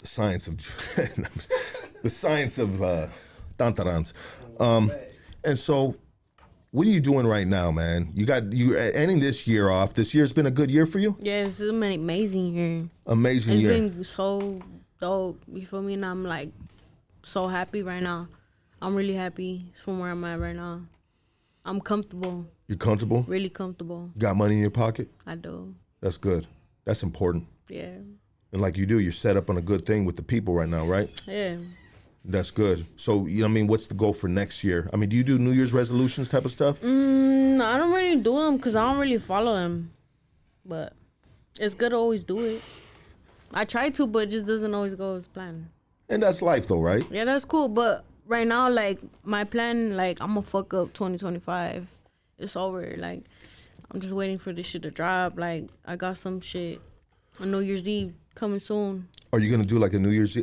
The science of tantarans. And so, what are you doing right now, man? You're ending this year off. This year's been a good year for you? Yeah, it's been an amazing year. Amazing year. It's been so dope. You feel me? And I'm like so happy right now. I'm really happy from where I'm at right now. I'm comfortable. You're comfortable? Really comfortable. You got money in your pocket? I do. That's good. That's important. Yeah. And like you do, you're set up on a good thing with the people right now, right? Yeah. That's good. So, you know what I mean, what's the goal for next year? I mean, do you do New Year's resolutions type of stuff? I don't really do them because I don't really follow them. But it's good to always do it. I try to, but it just doesn't always go as planned. And that's life though, right? Yeah, that's cool. But right now, like, my plan, like, I'm going to fuck up 2025. It's over. Like, I'm just waiting for this shit to drop. Like, I got some shit on New Year's Eve coming soon. Are you gonna do like a New Year's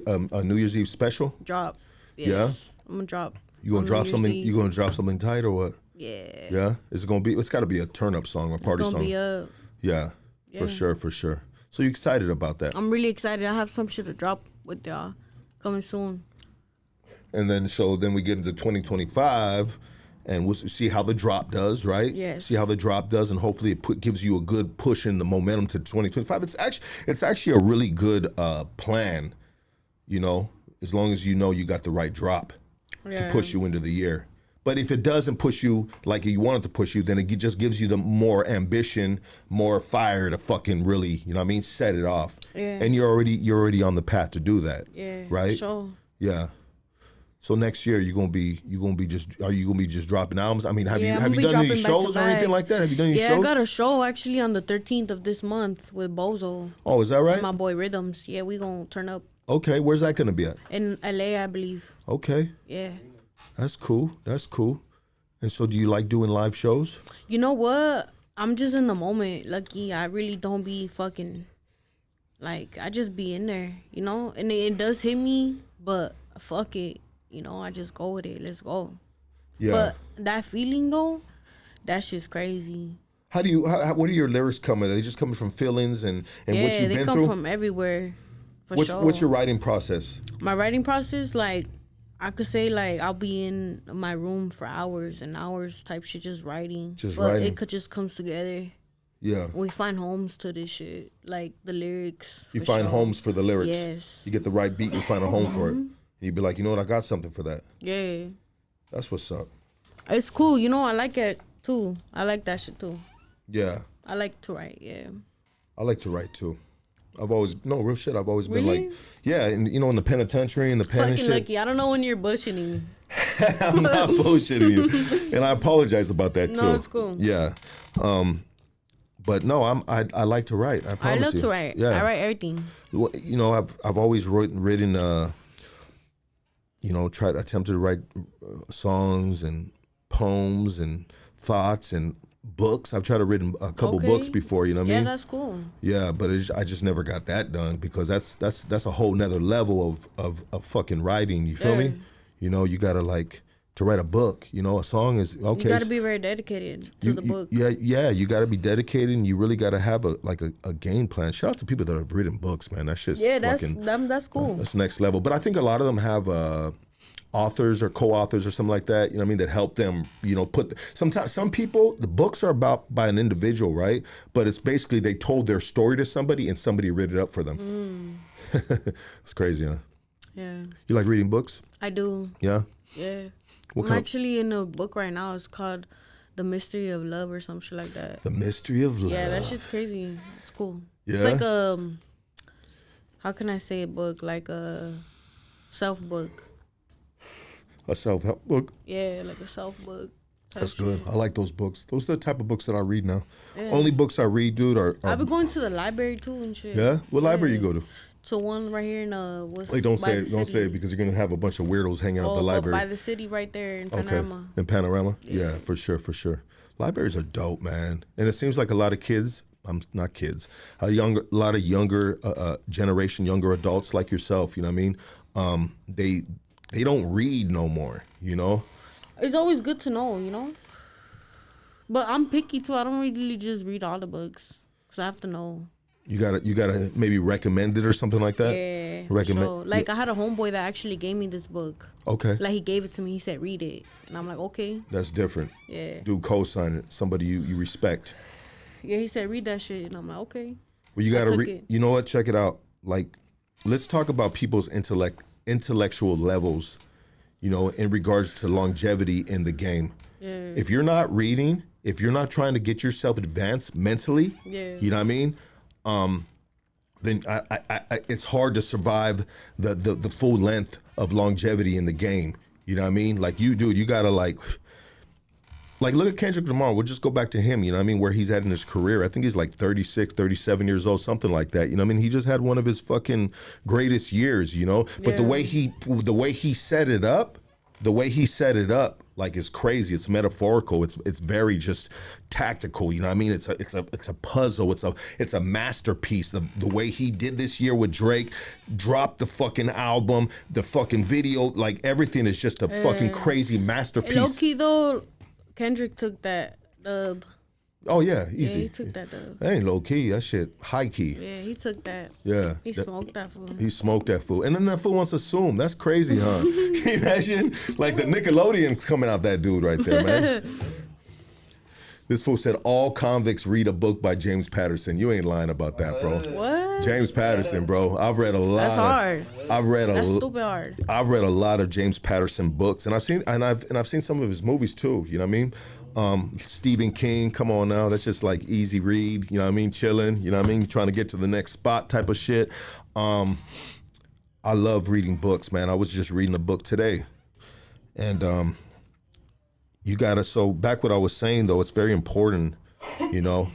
Eve special? Drop. Yes. Yeah? I'm going to drop. You gonna on drop New Year's something? Eve. You gonna drop something tight or what? Yeah. Yeah. It's got to be a turn up song or party It's song. going to be up. Yeah. For sure. So you excited about that? I'm really excited. I have some shit to drop with y'all coming soon. And then we get into 2025 and we'll see how the drop does, right? Yes. See how the drop does, and hopefully it gives you a good push in the momentum to 2025. It's actually a really good plan, you know, as long as you know you got the right drop to push you into the year. But if it doesn't push you like you want it to push you, then it just gives you the more ambition, more fire to fucking really, you know what I mean, set it off. Yeah. And you're already on the path to do that. Yeah. Right? Sure. Yeah. So next year are you gonna be just dropping albums? I mean, have Yeah, you I'm have you gonna be done any dropping back to shows or anything back. like that? Have you done any Yeah, shows? I got a show actually on the 13th of this month with Bozo. Oh, is that right? My boy Rhythms. Yeah, we gonna turn up Okay, where's that gonna be at? in LA, I believe. Okay, Yeah. that's cool. That's cool. And so, do you like doing live shows? You know what? I'm just in the moment, Lucky. I really don't be fucking, like, I just be in there, you know? And it does hit me, but fuck it. You know, I just go with it. Let's go. Yeah. But that feeling, though, that's just crazy. How do you? What are your lyrics coming? Are they just coming from feelings and Yeah, what you've they been come through? from everywhere, for sure. What's your writing process? My writing process, like, I could say, like, I'll be in my room for hours and hours type shit, just writing. Just but writing. it could just comes together. Yeah. We find homes to this shit, like the lyrics. You for find sure. homes for the lyrics. Yes. You get the right beat, you find a home for it. And you be like, you know what, I got something for that. Yeah. That's what's up. It's cool. You know, I like it too. I like that shit too. Yeah. I like to write, yeah. I like to write too. I've always, no, real shit, I've always been Really? like, yeah, and you know, in the penitentiary and the pen and Fucking shit. Lucky. I don't know when you're bushing me. I'm not bullshitting you. And I apologize about that too. No, it's cool. Yeah. But no, I like to write. I I promise love you. to write. Yeah. I write everything. Well, you know, I've always written you know, attempted to write songs and poems and thoughts and books. I've tried to written a couple Okay. books before, you know what I Yeah, mean? that's cool. Yeah, but I just never got that done because that's a whole nother level of fucking writing, you feel Yeah. me? You know, you gotta like to write a book, you know, a song is okay. You got to be very dedicated to the book. Yeah, you got to be dedicated, and you really got to have a game plan. Shout out to people that have written books, man. That shit's Yeah, that's fucking, that's cool. that's next level. But I think a lot of them have authors or co-authors or something like that. You know what I mean? That help them. You know, sometimes some people the books are about by an individual, right? But it's basically they told their story to somebody, and somebody read it up for them. It's crazy, huh? Yeah, You like reading books? I do. Yeah. Yeah. What I'm kind? actually in a book right now. It's called The Mystery of Love or some shit like that. The Mystery of Love. Yeah, that shit's crazy. It's cool. Yeah? It's like how can I say a book? Like a self book. A self-help book. Yeah, like a self book. That's good. I like those books. Those are the type of books that I read now. Yeah. Only books I read, dude, are I've been going to the library too and shit. yeah. What library you go to? To one right here in what's Wait, don't by say the it. Don't city. say it because you're gonna have a bunch of weirdos hanging out Oh, the but library. by the city right there in Okay, Panorama. in Panorama. Yeah, for sure, for sure. Libraries are dope, man. And it seems like a lot of kids. I'm not kids. A lot of younger generation, younger adults like yourself. You know what I mean? They don't read no more. You know. It's always good to know, you know. But I'm picky too. I don't really just read all the books because I have to know. You gotta maybe recommend it or something like that. Yeah, Recommend. sure. Like I had a homeboy that actually gave me this book. Okay. Like he gave it to me. He said, "Read it," and I'm like, "Okay." That's different. Yeah. Dude co-sign it. Somebody you respect. Yeah, he said, "Read that shit," and I'm like, "Okay." Well, you gotta took read. it. You know what? Check it out. Like, let's talk about people's intellectual levels. You know, in regards to longevity in the game. Yeah. If you're not reading, if you're not trying to get yourself advanced mentally, Yeah. you know what I mean? Then it's hard to survive the full length of longevity in the game. You know what I mean? Like you, dude, you gotta like look at Kendrick Lamar. We'll just go back to him, you know what I mean, where he's at in his career. I think he's like 36, 37 years old, something like that. You know what I mean? He just had one of his fucking greatest years, you know? But the Yeah. way he set it up, like it's crazy. It's metaphorical. It's very just tactical. You know what I mean? It's a puzzle. It's a masterpiece. The way he did this year with Drake, dropped the fucking album, the fucking video, like everything is just a fucking crazy masterpiece. Low key though, Kendrick took that dub. Oh yeah, Yeah, easy. he took that dub. That ain't low key. That shit high key. Yeah, he took that. Yeah. He smoked that fool. He smoked that fool. And then that fool wants to sue him. That's crazy, huh? Can you imagine? Like the Nickelodeon's coming out that dude right there, man. This fool said all convicts read a book by James Patterson. You ain't lying about that, bro. What? James Patterson, bro. I've read a lot. That's hard. That's I've stupid hard. read a lot of James Patterson books, and I've seen some of his movies too. You know what I mean? Stephen King, come on now, that's just like easy read. You know what I mean? Chilling. You know what I mean? Trying to get to the next spot type of shit. I love reading books, man. I was just reading a book today. And you gotta. So back what I was saying though, it's very important, you know.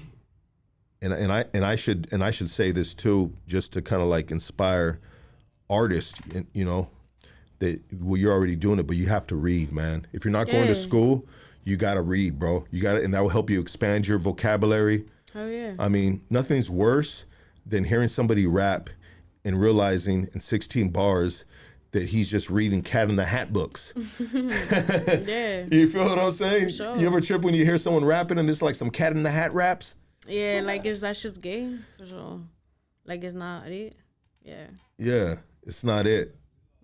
And I should say this too, just to kind of like inspire artists, you know, that well you're already doing it, but you have to read, man. If you're not going to school, you gotta read, bro. You gotta, and that will help you expand your vocabulary. Oh yeah. I mean, nothing's worse than hearing somebody rap and realizing in 16 bars that he's just reading Cat in the Hat books. Yeah. You feel what I'm saying? Sure. You ever trip when you hear someone rapping and there's like some Cat in the Hat raps? Yeah, like is that shit's gay for sure. Like it's not it. Yeah. Yeah, it's not it.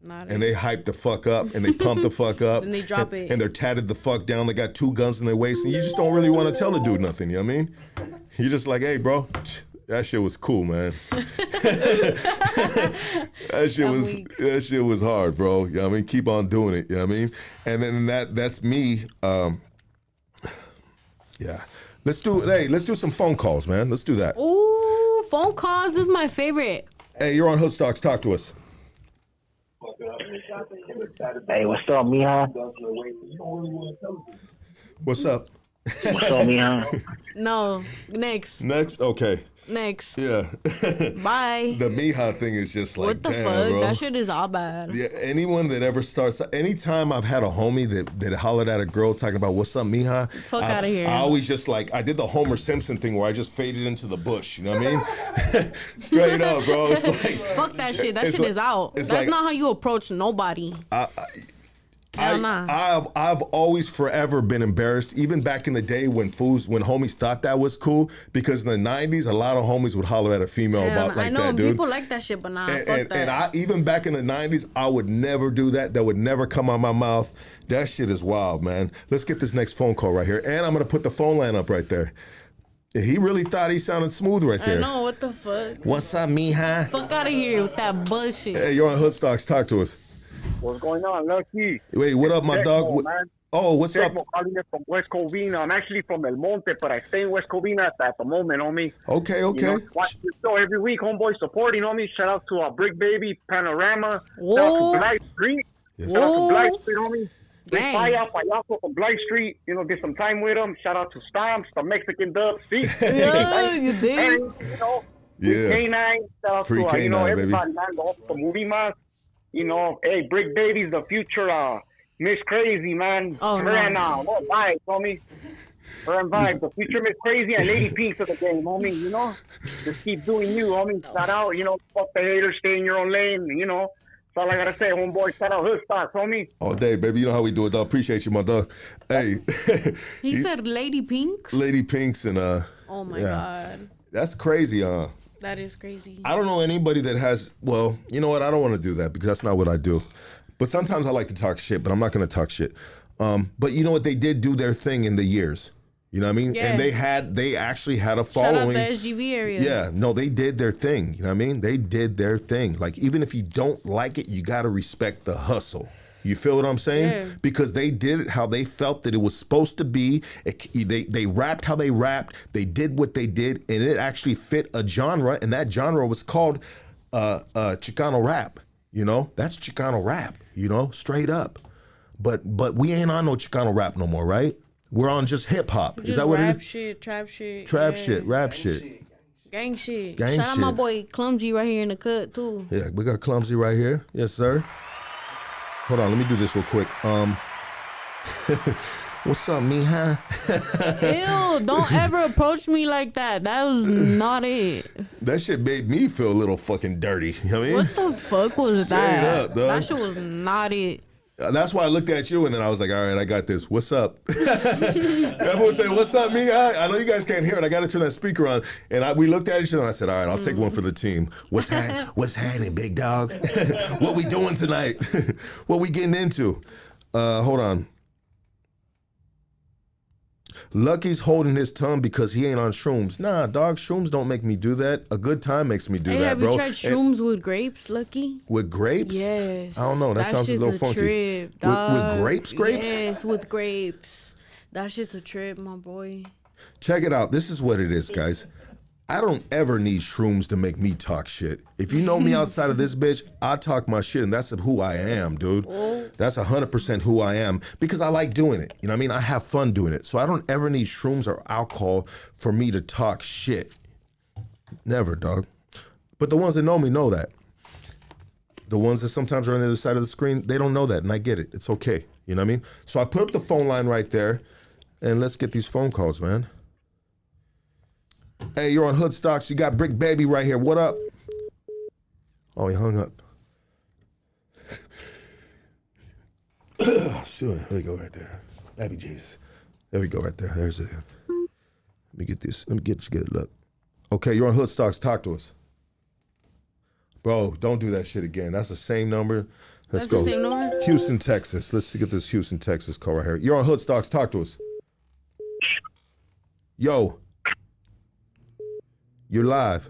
Not And it. they hype the fuck up and they pump the fuck up. And they drop it. And they're tatted the fuck down. They got 2 guns in their waist. And you just don't really want to tell the dude nothing, you know what I mean? You're just like, hey, bro, that shit was cool, man. that shit was hard, bro. You know what I mean? Keep on doing it, you know what I mean? And then that's me. Yeah. Let's do some phone calls, man. Let's do that. Ooh, phone calls is my favorite. Hey, you're on Hoodstocks. Talk to us. Hey, what's up, Mija? What's up? What's up, Mija? No, next. Next? Okay. Next. Yeah. Bye. The Mija thing is just like, What the damn, fuck? bro. That shit is all bad. Yeah, anyone that ever starts, anytime I've had a homie that hollered at a girl talking about what's up, Mija, Fuck outta here. I always just like, I did the Homer Simpson thing where I just faded into the bush, you know what I mean? Straight up, bro. It's like, Fuck that shit. That it's shit like- is out. it's That's like- not how you approach nobody. Hell nah. I've always forever been embarrassed, even back in the day when homies thought that was cool, because in the 90s, a lot of homies would holler at a female Hell about nah. like I know that, dude. people like that shit, but nah, fuck that. And I, even back in the 90s, I would never do that. That would never come out of my mouth. That shit is wild, man. Let's get this next phone call right here. And I'm going to put the phone line up right there. He really thought he sounded smooth right I there. know, what the fuck? What's up, Mija? Fuck out of here with that bullshit. Hey, you're on Hoodstocks. Talk to us. What's going on, Lucky? Wait, what up, my Tecmo, dog? man. Oh, what's up? Tecmo calling you from West Covina. I'm actually from El Monte, but I stay in West Covina at the moment, homie. Okay, You okay. know, watch the show every week, homeboy, supporting, homie. Shout out to Brick Baby, Panorama. Whoa. Shout out to Blythe Street. Yes. Shout out Whoa. to Blythe Street, homie. Big Dang. fire, payaso from Blythe Street. You know, get some time with him. Shout out to Stamps, the Mexican dub. See? Yeah, you did. And, you know, Yeah. K9. Shout out Free to, K9, you know, baby. everybody, man. The movie, man. You know, hey, Brick Baby's the future, Miss Crazy, man. Oh, her no. and, what vibes, homie? Her and vibes. The future Miss Crazy and Lady Pinks of the game, homie, you know? Just keep doing you, homie. Shout out, you know, fuck the haters, stay in your own lane, you know? That's all I gotta say, homeboy. Shout out Hoodstocks, homie. All day, baby. You know how we do it, dog. Appreciate you, my dog. Hey. He said Lady Pinks. Lady Pinks and Oh my yeah. god. That's crazy, That is crazy. I don't know anybody that has, well, you know what? I don't want to do that because that's not what I do. But sometimes I like to talk shit, but I'm not going to talk shit. But you know what? They did do their thing in the years. You know what I mean? Yeah. And they actually had a Shout out following. the SGV area. Yeah, no, they did their thing. You know what I mean? They did their thing. Like, even if you don't like it, you got to respect the hustle. You feel what I'm saying? Yeah. Because they did it how they felt that it was supposed to be. They rapped how they rapped. They did what they did, and it actually fit a genre, and that genre was called Chicano rap. You know, that's Chicano rap. You know, straight up. But we ain't on no Chicano rap no more, right? We're on just hip hop. Just Is that what rap it is? shit, trap shit. Trap yeah. shit, rap shit. Gang shit. Gang Shout out my shit. boy Clumsy right here in the cut too. Yeah, we got Clumsy right here. Yes, sir. Hold on, let me do this real quick. What's up, Mija? Ew, don't ever approach me like that. That was not it. That shit made me feel a little fucking dirty. You know what I mean? What the fuck was Straight that? up, dog. That shit was not it. That's why I looked at you and then I was like, all right, I got this. What's up? Everyone say, what's up, Mija? I know you guys can't hear it. I got to turn that speaker on. And we looked at each other and I said, all right, I'll take one for the team. What's happening, big dog? What we doing tonight? What we getting into? Hold on. Lucky's holding his tongue because he ain't on shrooms. Nah, dog, shrooms don't make me do that. A good time makes me do Hey, that, have bro. you tried shrooms with grapes, Lucky? With grapes? Yes. I don't know. That sounds a shit's little funky. Trip, With dog. grapes? Yes, with grapes. That shit's a trip, my boy. Check it out. This is what it is, guys. I don't ever need shrooms to make me talk shit. If you know me outside of this bitch, I talk my shit, and that's who I am, dude. That's 100% who I am because I like doing it. You know what I mean? I have fun doing it. So I don't ever need shrooms or alcohol for me to talk shit. Never, dog. But the ones that know me know that. The ones that sometimes are on the other side of the screen, they don't know that, and I get it. It's okay. You know what I mean? So I put up the phone line right there, and let's get these phone calls, man. Hey, you're on Hoodstocks. You got Brick Baby right here. What up? Oh, he hung up. Sure, there we go right there. Baby Jesus. There we go right there. There's it. Let me get this. Let me get you good luck. Okay, you're on Hoodstocks. Talk to us. Bro, don't do that shit again. That's the same number. Let's go. The same number? Houston, Texas. Let's get this Houston, Texas call right here. You're on Hoodstocks. Talk to us. Yo. You're live.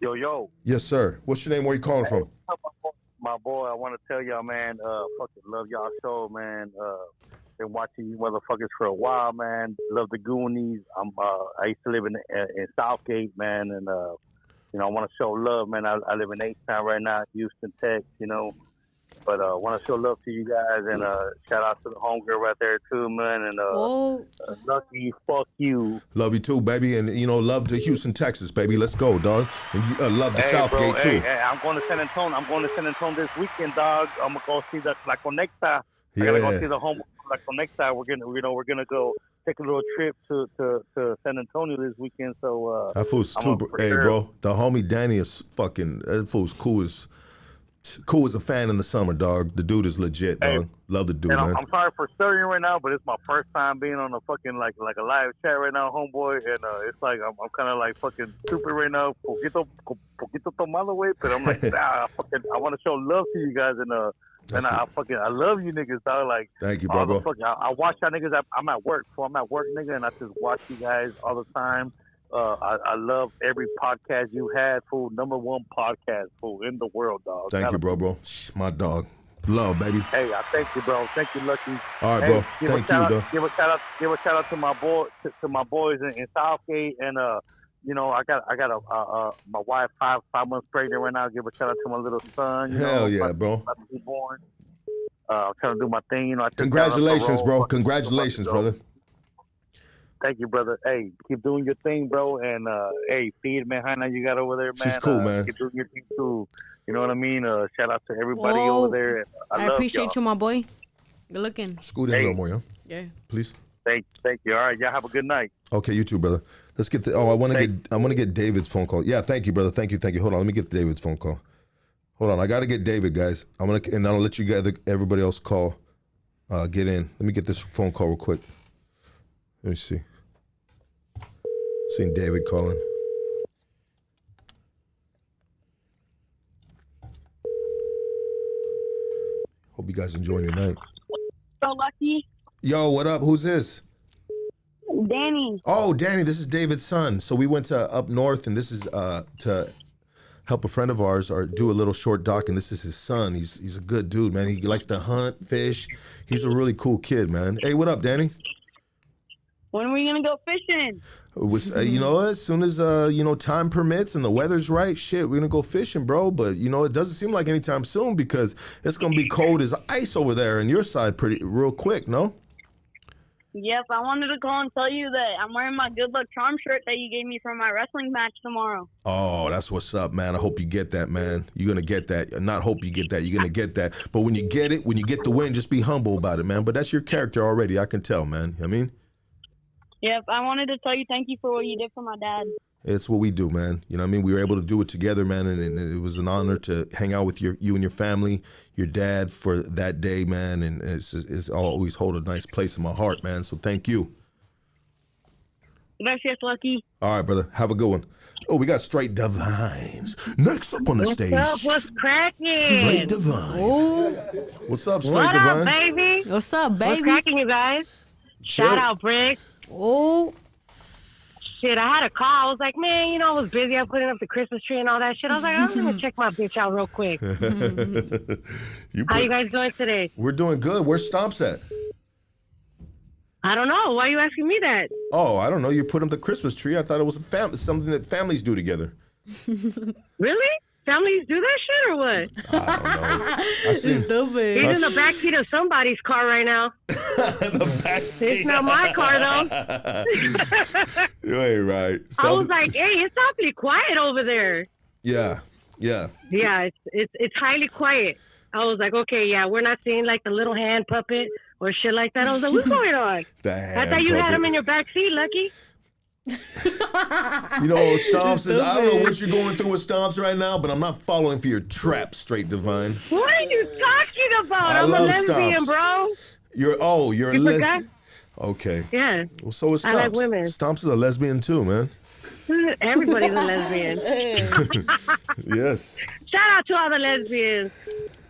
Yo. Yes, sir. What's your name? Where you calling from? My boy, I want to tell y'all, man, fucking love y'all show, man. Been watching you motherfuckers for a while, man. Love the Goonies. I used to live in Southgate, man, and you know, I want to show love, man. I live in H-Town right now, Houston, Texas, you know. But I want to show love to you guys, and shout out to the homegirl right there too, man. And Lucky, fuck you. Love you too, baby, and you know, love to Houston, Texas, baby. Let's go, dog. And you, love to Southgate too. Hey, I'm going to San Antonio. I'm going to San Antonio this weekend, dog. I'm gonna go see the La Conecta. Yeah. I gotta go see the home La Conecta. We're gonna go take a little trip to San Antonio this weekend. So that fool's too. Hey, sure. bro, the homie Danny is fucking. That fool's cool as a fan in the summer, dog. The dude is legit, dog. Hey, love the dude, and man. I'm sorry for stuttering right now, but it's my first time being on a fucking like a live chat right now, homeboy, and it's like I'm kind of like fucking stupid right now. Poquito tomado, way, but I'm like, I want to show love to you guys, and I love you niggas, dog. Like, thank you, bro. I watch y'all niggas. I'm at work, I'm at work, nigga, and I just watch you guys all the time. I love every podcast you had, fool. Number one podcast, fool, in the world, dog. Thank you, bro. My dog. Love, baby. Hey, I thank you, bro. Thank you, Lucky. All right, bro. Thank you, dog. Give a shout out to my boys in Southgate, and you know, I got my wife 5 months pregnant right now. Give a shout out to my little son. Hell yeah, bro. About to be born. I'm trying to do my thing, you know. Congratulations, bro. Congratulations, brother. Thank you, brother. Hey, keep doing your thing, bro. And hey, feed man, how you got over there, man? She's cool, man. Keep doing your thing too. You know what I mean? Shout out to everybody over there. I love appreciate y'all. you, my boy. Good looking. Scoot in a little more, yeah. Yeah. Please. Thank you. All right, y'all have a good night. Okay, you too, brother. Let's get the. I want to get David's phone call. Yeah, thank you, brother. Thank you. Hold on, let me get David's phone call. Hold on, I got to get David, guys. And I'll let you guys, everybody else call. Get in. Let me get this phone call real quick. Let me see. Seen David calling. Hope you guys enjoying your night. So Lucky. Yo, what up? Who's this? Danny. Oh, Danny, this is David's son. So we went to up north, and this is to help a friend of ours or do a little short doc, and this is his son. He's a good dude, man. He likes to hunt, fish. He's a really cool kid, man. Hey, what up, Danny? When are we gonna go fishing? You know, as soon as time permits and the weather's right, shit, we're gonna go fishing, bro. But you know, it doesn't seem like anytime soon because it's gonna be cold as ice over there on your side real quick, no? Yep, I wanted to call and tell you that I'm wearing my Good Luck Charm shirt that you gave me for my wrestling match tomorrow. Oh, that's what's up, man. I hope you get that, man. You're gonna get that. Not hope you get that. You're gonna get that. But when you get it, when you get the win, just be humble about it, man. But that's your character already. I can tell, man. I mean. Yep, I wanted to tell you thank you for what you did for my dad. It's what we do, man. You know what I mean? We were able to do it together, man, and it was an honor to hang out with you and your family, your dad for that day, man, and it's always hold a nice place in my heart, man, so thank you. Gracias, Lucky. All right, brother. Have a good one. Oh, we got Straight Divines. Next up on the stage. What's up? What's cracking? Straight Divine. Ooh. What's up, Straight What Divine? up, baby? What's up, baby? What's cracking, you guys? Shout out, Brick. Oh. Shit, I had a call. I was like, man, you know, I was busy. I'm putting up the Christmas tree and all that shit. I was like, I'm going to check my bitch out real quick. How you guys doing today? We're doing good. Where's Stomps at? I don't know. Why are you asking me that? Oh, I don't know. You put up the Christmas tree. I thought it was something that families do together. Really? Families do that shit or what? I don't know. I see. Stupid. He's in the backseat of somebody's car right now. The backseat. It's not my car though. You ain't right. I was like, hey, it's awfully quiet over there. Yeah. Yeah, it's highly quiet. I was like, okay, yeah, we're not seeing like the little hand puppet or shit like that. I was like, what's going on? I thought you had him in your back seat, Lucky. You know, Stomps is, I don't know what you're going through with Stomps right now, but I'm not falling for your trap, Straight Divine. What are you talking about? I'm a lesbian, Stomps. bro. You're a lesbian. Okay. Yeah. Well, so is Stomps. I like women. Stomps is a lesbian too, man. Everybody's a lesbian. Yes. Shout out to all the lesbians.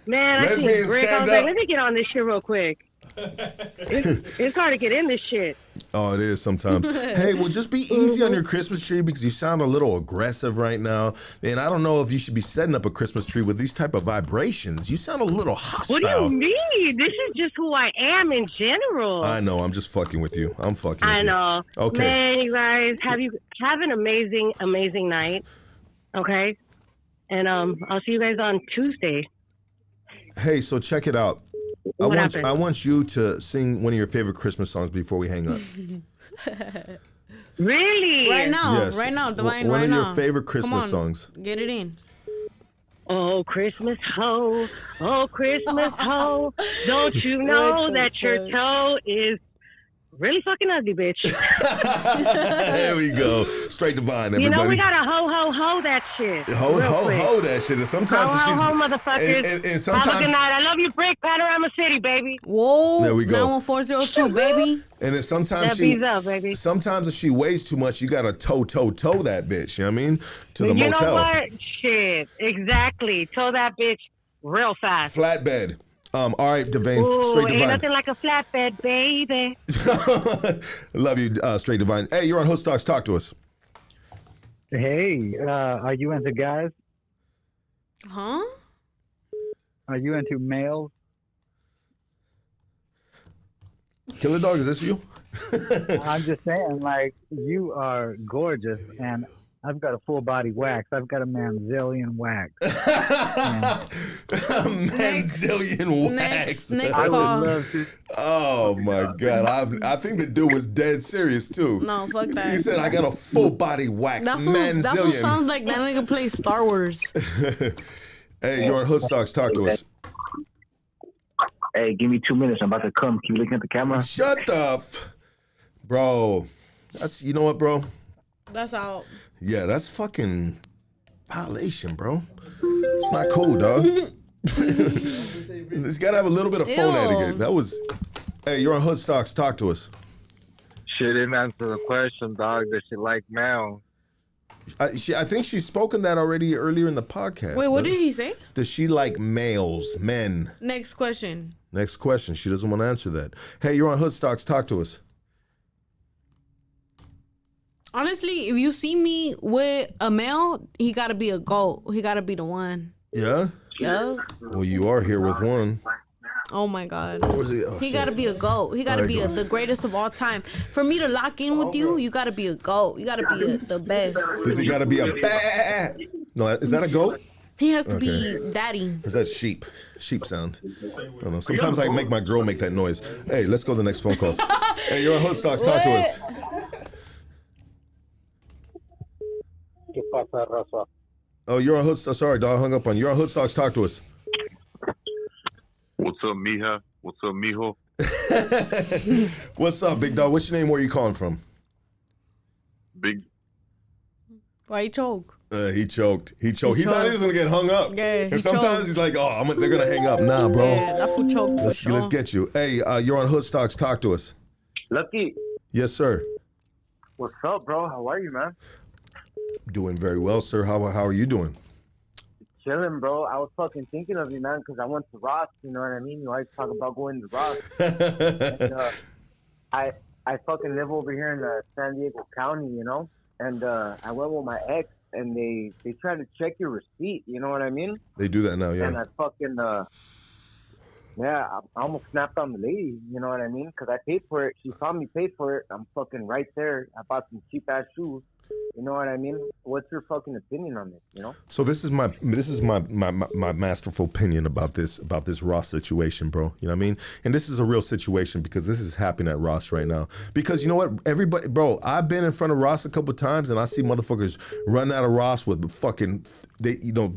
Man, I seen Lesbians, Rick. I stand was like, up. let me get on this shit real quick. It's hard to get in this shit. Oh, it is sometimes. Hey, well, just be easy on your Christmas tree because you sound a little aggressive right now. And I don't know if you should be setting up a Christmas tree with these type of vibrations. You sound a little hostile. What do you mean? This is just who I am in general. I know. I'm just fucking with you. I'm fucking with I know. you. Okay. Man, you guys, have an amazing, amazing night. Okay? And I'll see you guys on Tuesday. Hey, so check it out. I want you to sing one of your favorite Christmas songs before we hang up. Really? Right now. Yes. Right now. Divine, One right of now. your favorite Christmas Come on, songs. Get it in. Oh, Christmas ho. Oh, Christmas ho. Don't you know that your toe is really fucking ugly, bitch? There we go. Straight Divine, everybody. You know, we gotta ho that shit. Ho that shit. And sometimes she's motherfuckers. and sometimes, have a good night. I love you, Brick. Panorama City, baby. Whoa. There we go. 91402, baby. And if sometimes sometimes if she weighs too much, you gotta toe that bitch. You know what I mean? To the motel. You know what? Shit. Exactly. Tow that bitch real fast. Flatbed. All right, Divine. Ooh, Straight ain't Divine. nothing like a flatbed, baby. Love you, Straight Divine. Hey, you're on Hoodstocks. Talk to us. Hey, are you into guys? Huh? Are you into males? Killer Dog, is this you? I'm just saying, like, you are gorgeous, and I've got a full body wax. I've got a manzillion wax. Manzillion wax. Next call. Oh my God! I think the dude was dead serious too. No, fuck that. He said, "I got a full body wax." That fool Manzillion. sounds like that nigga plays Star Wars. Hey, you're on Hoodstocks. Talk to us. Hey, give me 2 minutes. I'm about to come. Keep looking at the camera. Shut up, bro. You know what, bro? That's out. Yeah, that's fucking violation, bro. It's not cool, dog. It's gotta have a little bit of phone etiquette. That was. Hey, you're on Hoodstocks. Talk to us. She didn't answer the question, dog. Does she like males? I think she's spoken that already earlier in the podcast. Wait, what did he say? Does she like males, men? Next question. Next question. She doesn't want to answer that. Hey, you're on Hoodstocks. Talk to us. Honestly, if you see me with a male, he gotta be a GOAT. He gotta be the one. Yeah? Yeah. Well, you are here with one. Oh my God. What was he? Oh, he shit. gotta be a GOAT. He gotta be the greatest of all time. For me to lock in with you, you gotta be a GOAT. You gotta be the best. Does he gotta be a bad? No, is that a goat? He has to be daddy. Or is that sheep? Sheep sound. I don't know. Sometimes I make my girl make that noise. Hey, let's go to the next phone call. Hey, you're on Hoodstocks. Talk to us. Oh, you're on Hoodstocks. Sorry, dog. Hung up on you. You're on Hoodstocks. Talk to us. What's up, mija? What's up, mijo? What's up, big dog? What's your name? Where you calling from? Big. Why you choke? He choked. He thought he was gonna get hung up. Yeah, and sometimes he's like, "Oh, they're gonna hang up." Nah, bro. Yeah, that fool choked. Let's get you. Hey, you're on Hoodstocks. Talk to us. Lucky. Yes, sir. What's up, bro? How are you, man? Doing very well, sir. How are you doing? Chilling, bro. I was fucking thinking of you, man, because I went to Ross. You know what I mean? You always talk about going to Ross. And, I fucking live over here in San Diego County, you know? And I went with my ex, and they tried to check your receipt. You know what I mean? They do that now, yeah. And I fucking Yeah, I almost snapped on the lady. You know what I mean? Because I paid for it. She saw me pay for it. I'm fucking right there. I bought some cheap ass shoes. You know what I mean? What's your fucking opinion on this? You know? So this is my masterful opinion about this Ross situation, bro. You know what I mean? And this is a real situation because this is happening at Ross right now. Because you know what? Everybody, bro, I've been in front of Ross a couple of times and I see motherfuckers run out of Ross with fucking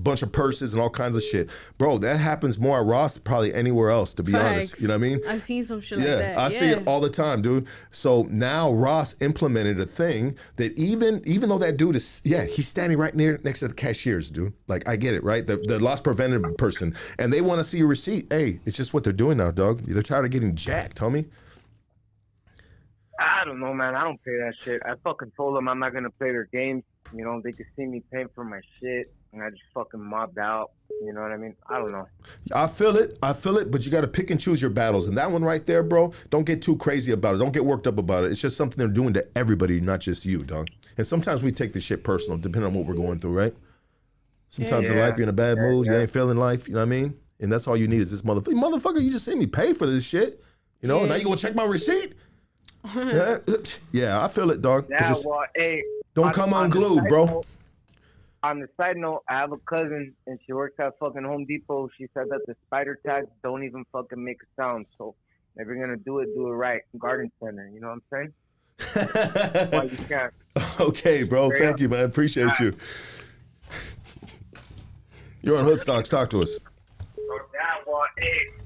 bunch of purses and all kinds of shit. Bro, that happens more at Ross probably anywhere else, to be honest. You know what I mean? I've seen some shit like that. I see it all the time, dude. So now Ross implemented a thing that even though that dude is, he's standing right next to the cashiers, dude. Like, I get it, right? The loss preventive person. And they want to see your receipt. Hey, it's just what they're doing now, dog. They're tired of getting jacked, homie. I don't know, man. I don't pay that shit. I fucking told them I'm not gonna play their games. You know, they could see me paying for my shit, and I just fucking mobbed out. You know what I mean? I don't know. I feel it, but you got to pick and choose your battles. And that one right there, bro, don't get too crazy about it. Don't get worked up about it. It's just something they're doing to everybody, not just you, dog. And sometimes we take this shit personal, depending on what we're going through, right? Sometimes in life, you're in a bad mood, you ain't feeling life, you know what I mean? And that's all you need is this motherfucker, you just see me pay for this shit. You know, now you gonna check my receipt? Yeah, I feel it, dog. Yeah, well, hey. Don't come unglued, bro. On the side note, I have a cousin, and she works at fucking Home Depot. She said that the spider tags don't even fucking make a sound. So if you're gonna do it right. Garden center, you know what I'm saying? Why you can't. Okay, bro. Thank you, man. Appreciate you. You're on Hoodstocks. Talk to us.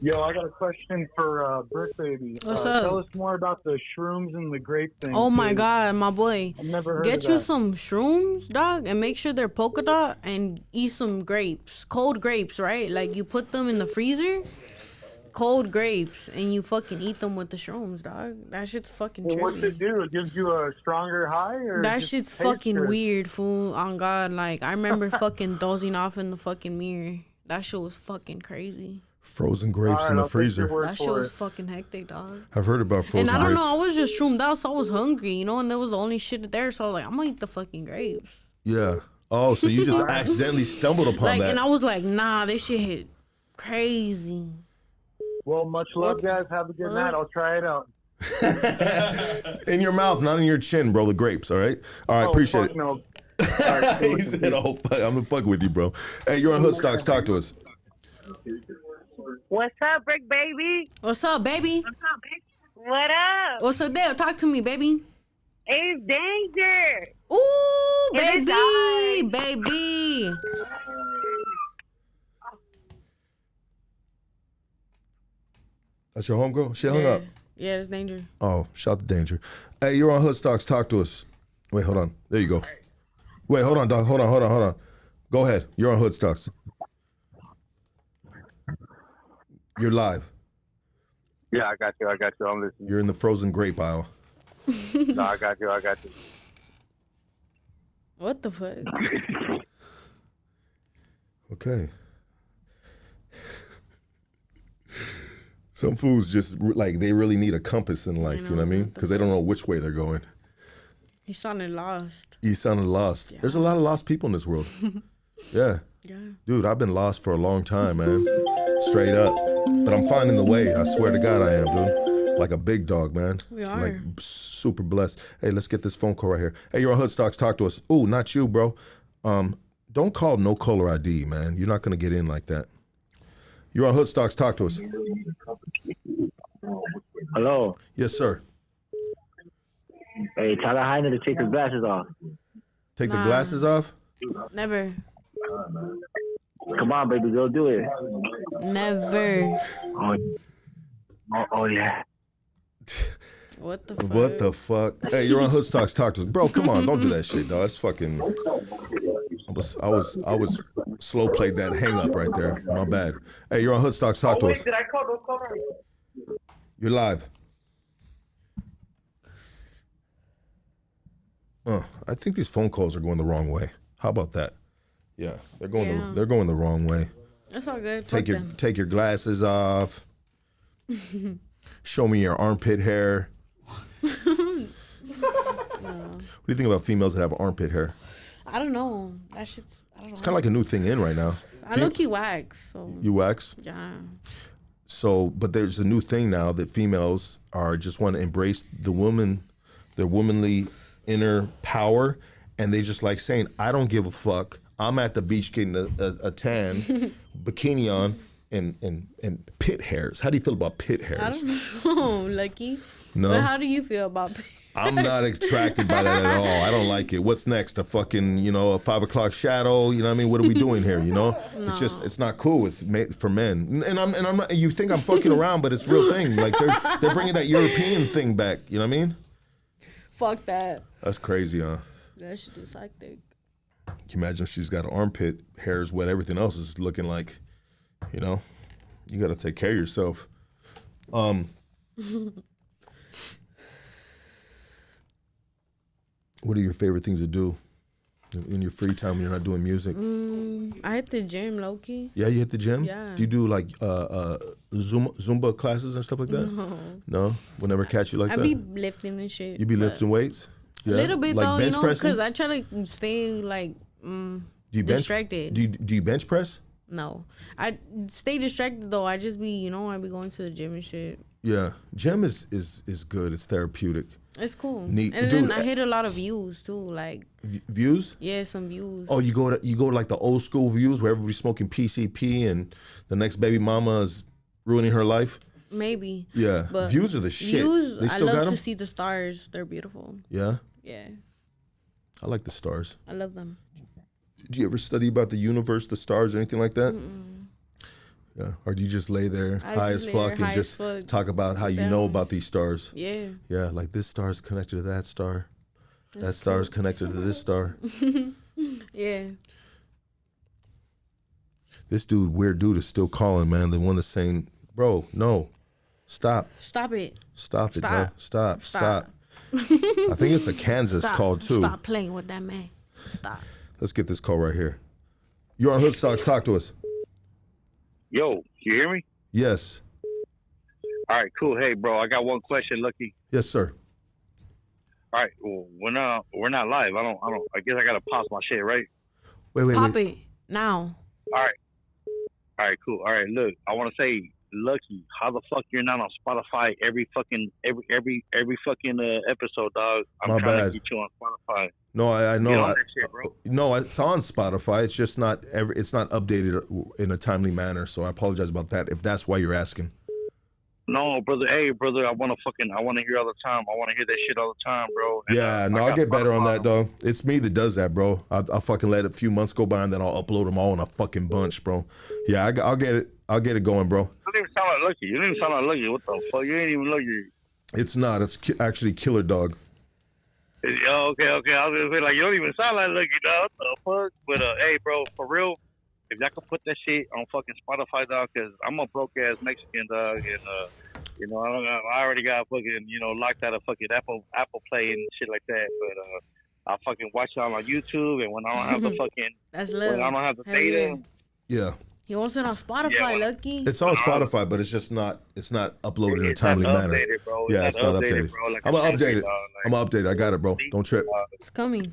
Yo, I got a question for Brick Baby. What's up? Tell us more about the shrooms and the grape thing. Oh my God, my boy. I've never heard Get of you that. some shrooms, dog, and make sure they're polka dot and eat some grapes. Cold grapes, right? Like you put them in the freezer, cold grapes, and you fucking eat them with the shrooms, dog. That shit's fucking Well, what's trippy. it do? It gives you a stronger high? Or That just shit's taste fucking good? weird, fool. On God, like I remember fucking dozing off in the fucking mirror. That shit was fucking crazy. Frozen grapes in the freezer. That shit was fucking hectic, dog. I've heard about frozen And I don't grapes. know, I was just shroomed out, so I was hungry, you know, and there was the only shit there, so I was like, I'm gonna eat the fucking grapes. Yeah. Oh, so you just accidentally stumbled upon Like, that. and I was like, nah, this shit hit crazy. Well, much love, guys. Have a good night. I'll try it out. In your mouth, not in your chin, bro. The grapes, all right? All right, appreciate it. No. He said, oh, fuck, I'm gonna fuck with you, bro. Hey, you're on Hoodstocks. Talk to us. What's up, Brick Baby? What's up, baby? What up? What's up, Dale? Talk to me, baby. It's Danger. Ooh, It is baby. That's your homegirl? She hung up. Yeah, it's Danger. Oh, shout to Danger. Hey, you're on Hoodstocks. Talk to us. Wait, hold on. There you go. Wait, hold on, dog. Hold on. Go ahead. You're on Hoodstocks. You're live. Yeah, I got you. I'm listening. You're in the frozen grape aisle. No, I got you. What the fuck? Okay. Some fools just, like, they really need a compass in life, you know what I mean? Because they don't know which way they're going. You sounded lost. You sounded lost. There's a lot of lost people in this world. Yeah. Dude, I've been lost for a long time, man. Straight up. But I'm finding the way. I swear to God I am, dude. Like a big dog, man. We are. Like super blessed. Hey, let's get this phone call right here. Hey, you're on Hoodstocks. Talk to us. Ooh, not you, bro. Don't call no caller ID, man. You're not going to get in like that. You're on Hoodstocks. Talk to us. Hello. Yes, sir. Hey, tell Heiner to take his glasses off. Take the glasses off? Never. Come on, baby, go do it. Never. Oh yeah. What the fuck? What the fuck? Hey, you're on Hoodstocks. Talk to us. Bro, come on. Don't do that shit, dog. That's fucking... I was slow played that hang up right there. My bad. Hey, you're on Hoodstocks. Talk to us. Did I call? Don't call me. You're live. I think these phone calls are going the wrong way. How about that? Yeah, they're going the wrong way. That's all good. Take Fuck your glasses off. Show me your armpit hair. What do you think about females that have armpit hair? I don't know. That shit's. I don't know. It's kind of like a new thing in right now. I look you wax. So. You wax? Yeah. So, but there's a new thing now that females are just want to embrace the woman, their womanly inner power, and they just like saying, I don't give a fuck. I'm at the beach getting a tan, bikini on, and pit hairs. How do you feel about pit hairs? I don't know, Lucky. No? But how do you feel about pit I'm not attracted by that at all. I don't like it. What's next? A fucking, a 5 o'clock shadow? You know what I mean? What are we doing here? No. It's not cool. It's made for men. And I'm not, you think I'm fucking around, but it's a real thing. Like they're bringing that European thing back. You know what I mean? Fuck that. That's crazy, huh? That shit is hectic. Can you imagine if she's got armpit hairs wet, everything else is looking like, you got to take care of yourself. What are your favorite things to do in your free time when you're not doing music? I hit the gym, low-key. Yeah, you hit the gym? Yeah. Do you do like Zumba classes and stuff like that? No? We'll never catch you like I that? be lifting and shit. You be lifting weights? Yeah. A little bit like though, bench pressing? because I try to stay like Do you bench, distracted. Do you bench press? No. I stay distracted though. I just be, I be going to the gym and shit. Yeah. Gym is good. It's therapeutic. It's cool. Neat. And Dude, then I hit a lot of views too, like views? Yeah, some views. Oh, you go to like the old school views where everybody's smoking PCP and the next baby mama is ruining her life? Maybe. Yeah. But views are the shit. Views, They still I got love them? to see the stars. They're beautiful. Yeah? Yeah. I like the stars. I love them. Do you ever study about the universe, the stars, or anything like that? Yeah. Or do you just lay there high as fuck and just talk about how you know about these stars? Yeah. Yeah, like this star is connected to that star. That star is connected to this star. Yeah. This weird dude is still calling, man. The one that's saying, bro, no, stop. Stop it. Stop it, bro. Stop. I think it's a Kansas call, too. Stop playing with that man. Stop. Let's get this call right here. You're on Hoodstocks. Talk to us. Yo, you hear me? Yes. All right, cool. Hey, bro, I got one question, Lucky. Yes, sir. All right, well, we're not live. I guess I gotta pause my shit, right? Wait. Pop it now. All right, cool. All right, look, I want to say, Lucky, how the fuck you're not on Spotify every fucking episode, dog? I'm My trying bad. to get you on Spotify. No, I know. Get on that shit, bro. No, it's on Spotify. It's just not it's not updated in a timely manner. So I apologize about that. If that's why you're asking. No, brother. Hey, brother, I want to hear all the time. I want to hear that shit all the time, bro. And, Yeah, no, I'll get better on that, dog. It's me that does that, bro. I'll fucking let a few months go by and then I'll upload them all in a fucking bunch, bro. Yeah, I'll get it. I'll get it going, bro. You don't even sound like Lucky. You don't even sound like Lucky. What the fuck? You ain't even Lucky. It's not. It's actually Killer Dog. Oh, okay. I was gonna say, like, you don't even sound like Lucky, dog. What the fuck? But hey, bro, for real, if y'all could put that shit on fucking Spotify, dog, because I'm a broke ass Mexican, dog, and I already got fucking locked out of fucking Apple Play and shit like that. But I fucking watch it on YouTube, and when I don't have the fucking That's when love. I don't have the Hell data. Yeah. He wants it on Spotify, Lucky. It's on Spotify, but it's just not. It's not uploaded in a timely manner. Bro. Yeah, it's not updated. Bro. Like I'm gonna update it. I'm gonna update it. I got it, bro. Don't trip. It's coming.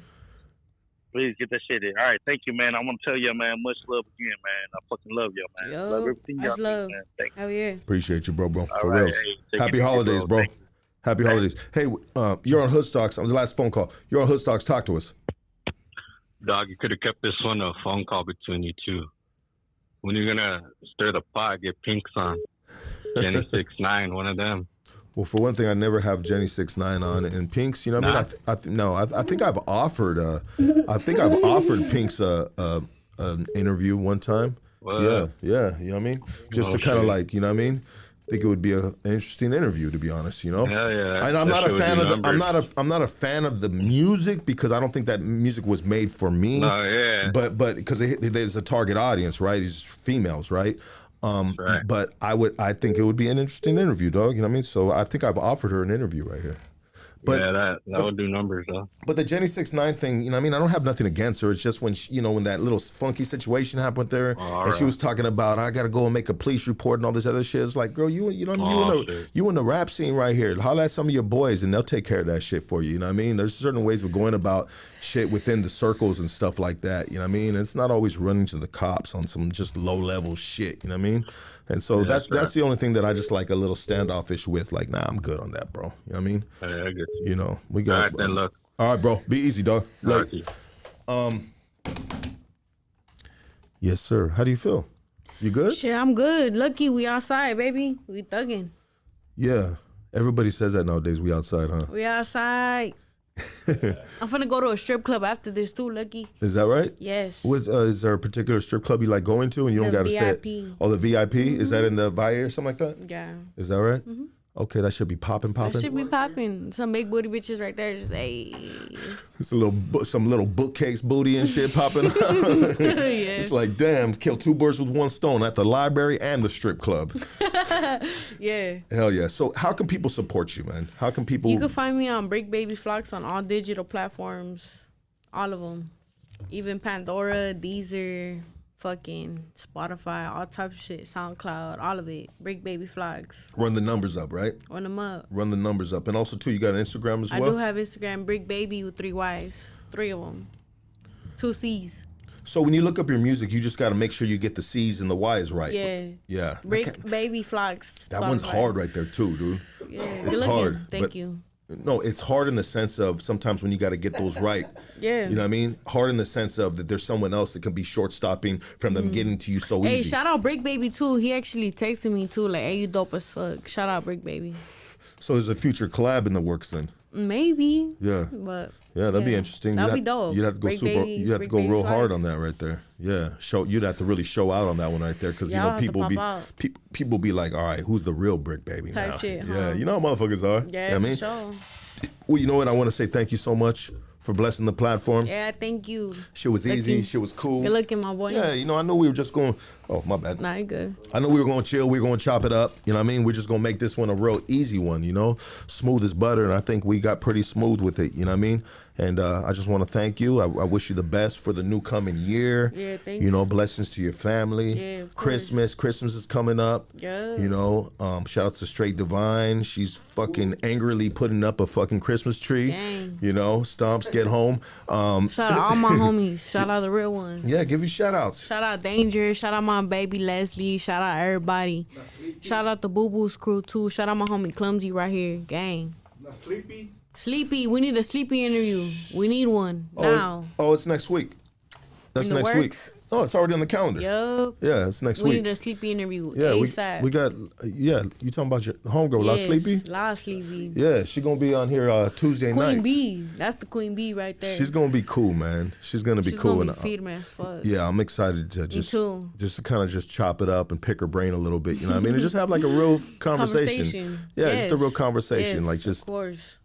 Please get that shit in. All right, thank you, man. I want to tell you, man, much love again, man. I fucking love you, man. Yo, love everything y'all much do, love. man. Thank you. Hell yeah. Appreciate you, bro. All For right, reals. hey, take Happy it easy, holidays, bro. Thank you. Happy holidays. Hey, you're on Hoodstocks. The last phone call. You're on Hoodstocks. Talk to us. Dog, you could have kept this one a phone call between you two. When you're gonna stir the pot, get Pinks on. Jenny 6'9", one of them. Well, for one thing, I never have Jenny 6'9" on, and Pinks. You know what I mean? I think I've offered. I think I've offered Pinks an interview one time. What? Yeah. You know what I mean? Just to kind of shit. like, you know what I mean? I think it would be an interesting interview, to be honest. You know? Yeah. And I'm not a fan of I'm not a fan of the music because I don't think that music was made for me. No, yeah. But because there's a target audience, right? It's females, right? Right. But I think it would be an interesting interview, dog. You know what I mean? So I think I've offered her an interview right here. But that would do numbers though. But the Jenny 6ix9ine thing, you know, I mean, I don't have nothing against her. It's just when she, you know, when that little funky situation happened with her, and she was talking about, I gotta go and make a police report and all this other shit. It's like, girl, you in the rap scene right here. Holler at some of your boys and they'll take care of that shit for you. You know what I mean? There's certain ways of going about shit within the circles and stuff like that. You know what I mean? And it's not always running to the cops on some just low level shit. You know what I mean? And so that's the only thing that I just like a little standoffish with. Like, nah, I'm good on that, bro. You know what I mean? I get you. You know, we got. All right, then look. All right, bro. Be easy, dog. Like, yes, sir. How do you feel? You good? Shit, I'm good. Lucky we outside, baby. We thugging. Yeah. Everybody says that nowadays. We outside, huh? We outside. I'm finna go to a strip club after this too, Lucky. Is that right? Yes. Is there a particular strip club you like going to and you don't got to say it? Oh, the VIP? Is that in the Valle or something like that? Yeah. Is that right? Okay, that should be popping. That should be popping. Some big booty bitches right there. Just It's some little bookcase booty and shit popping. It's like, damn, kill two birds with one stone at the library and the strip club. Yeah. Hell yeah. So how can people support you, man? How can people? You can find me on BRICCBABYYY on all digital platforms, all of them, even Pandora, Deezer, fucking Spotify, all types of shit, SoundCloud, all of it. BRICCBABYYY. Run the numbers up, right? Run them up. Run the numbers up. And also, too, you got an Instagram as well? I do have Instagram, BRICCBABY with 3 Ys. 3 of them. 2 C's. So when you look up your music, you just got to make sure you get the C's and the Y's right. Yeah. Yeah. BRICCBABYYY. That one's hard right there, too, dude. Yeah. It's hard. Thank you. No, it's hard in the sense of sometimes when you got to get those right. Yeah. You know what I mean? Hard in the sense of that there's someone else that can be short stopping from them getting to you so easy. Hey, shout out BRICCBABY too. He actually texted me too, like, hey, you dope as fuck. Shout out BRICCBABY. So there's a future collab in the works then? Maybe. Yeah. But yeah, that'd be interesting. That'd be dope. You'd have to go you have to go real hard on that right there. Yeah. You'd have to really show out on that one right there because you know people be like, all right, who's the real BRICCBABY type now? Shit, yeah, you know how motherfuckers are. Yeah, you know what I mean? Sure. Well, you know what? I want to say thank you so much for blessing the platform. Yeah, thank you. Shit was easy. Shit was cool. Good looking, my boy. Yeah, you know, I knew we were just going. Oh, my bad. Nah, you good. I knew we were going to chill. We were going to chop it up. You know what I mean? We're just going to make this one a real easy one, you know? Smooth as butter. And I think we got pretty smooth with it. You know what I mean? And I just want to thank you. I wish you the best for the new coming year. Yeah, thanks. You know, blessings to your family. Yeah, of Christmas. Christmas is coming up. Yeah. You know, shout out to Straight Divine. She's fucking angrily putting up a fucking Christmas tree. Dang. You know, Stomps, get home. Shout out all my homies. Shout out the real ones. Yeah, give you shout outs. Shout out Danger. Shout out my baby Leslie. Shout out everybody. Shout out the Boo Boo's crew too. Shout out my homie Clumsy right here. Gang. Not Sleepy? Sleepy. We need a Sleepy interview. We need one now. It's next week. That's next week. Oh, it's already on the calendar. Yup. Yeah, it's next we week. We need a Sleepy interview. Yeah, ASAP. we got, you talking about your homegirl, La Sleepy? La Sleepy. Yeah, she going to be on here Tuesday night. Queen Bee. That's the Queen Bee right there. She's going to be cool, man. She's going to be cool. She's going to be feeding as fuck. Yeah, I'm excited to just to kind of just chop it up and pick her brain a little bit, you know what I mean? And just have like a real conversation. Yeah, yes. just a real conversation. Yes, like just, of course.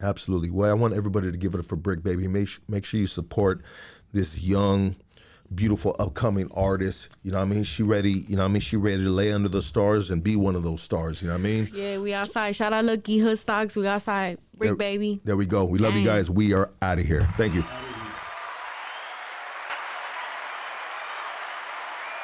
Absolutely. Well, I want everybody to give it up for BRICCBABY. Make sure you support this young, beautiful upcoming artist. You know what I mean? She ready to lay under the stars and be one of those stars. You know what I mean? Yeah, we outside. Shout out Lucky Hoodstocks. We outside. BRICCBABY. There we go. We love you guys. We are out of here. Thank you.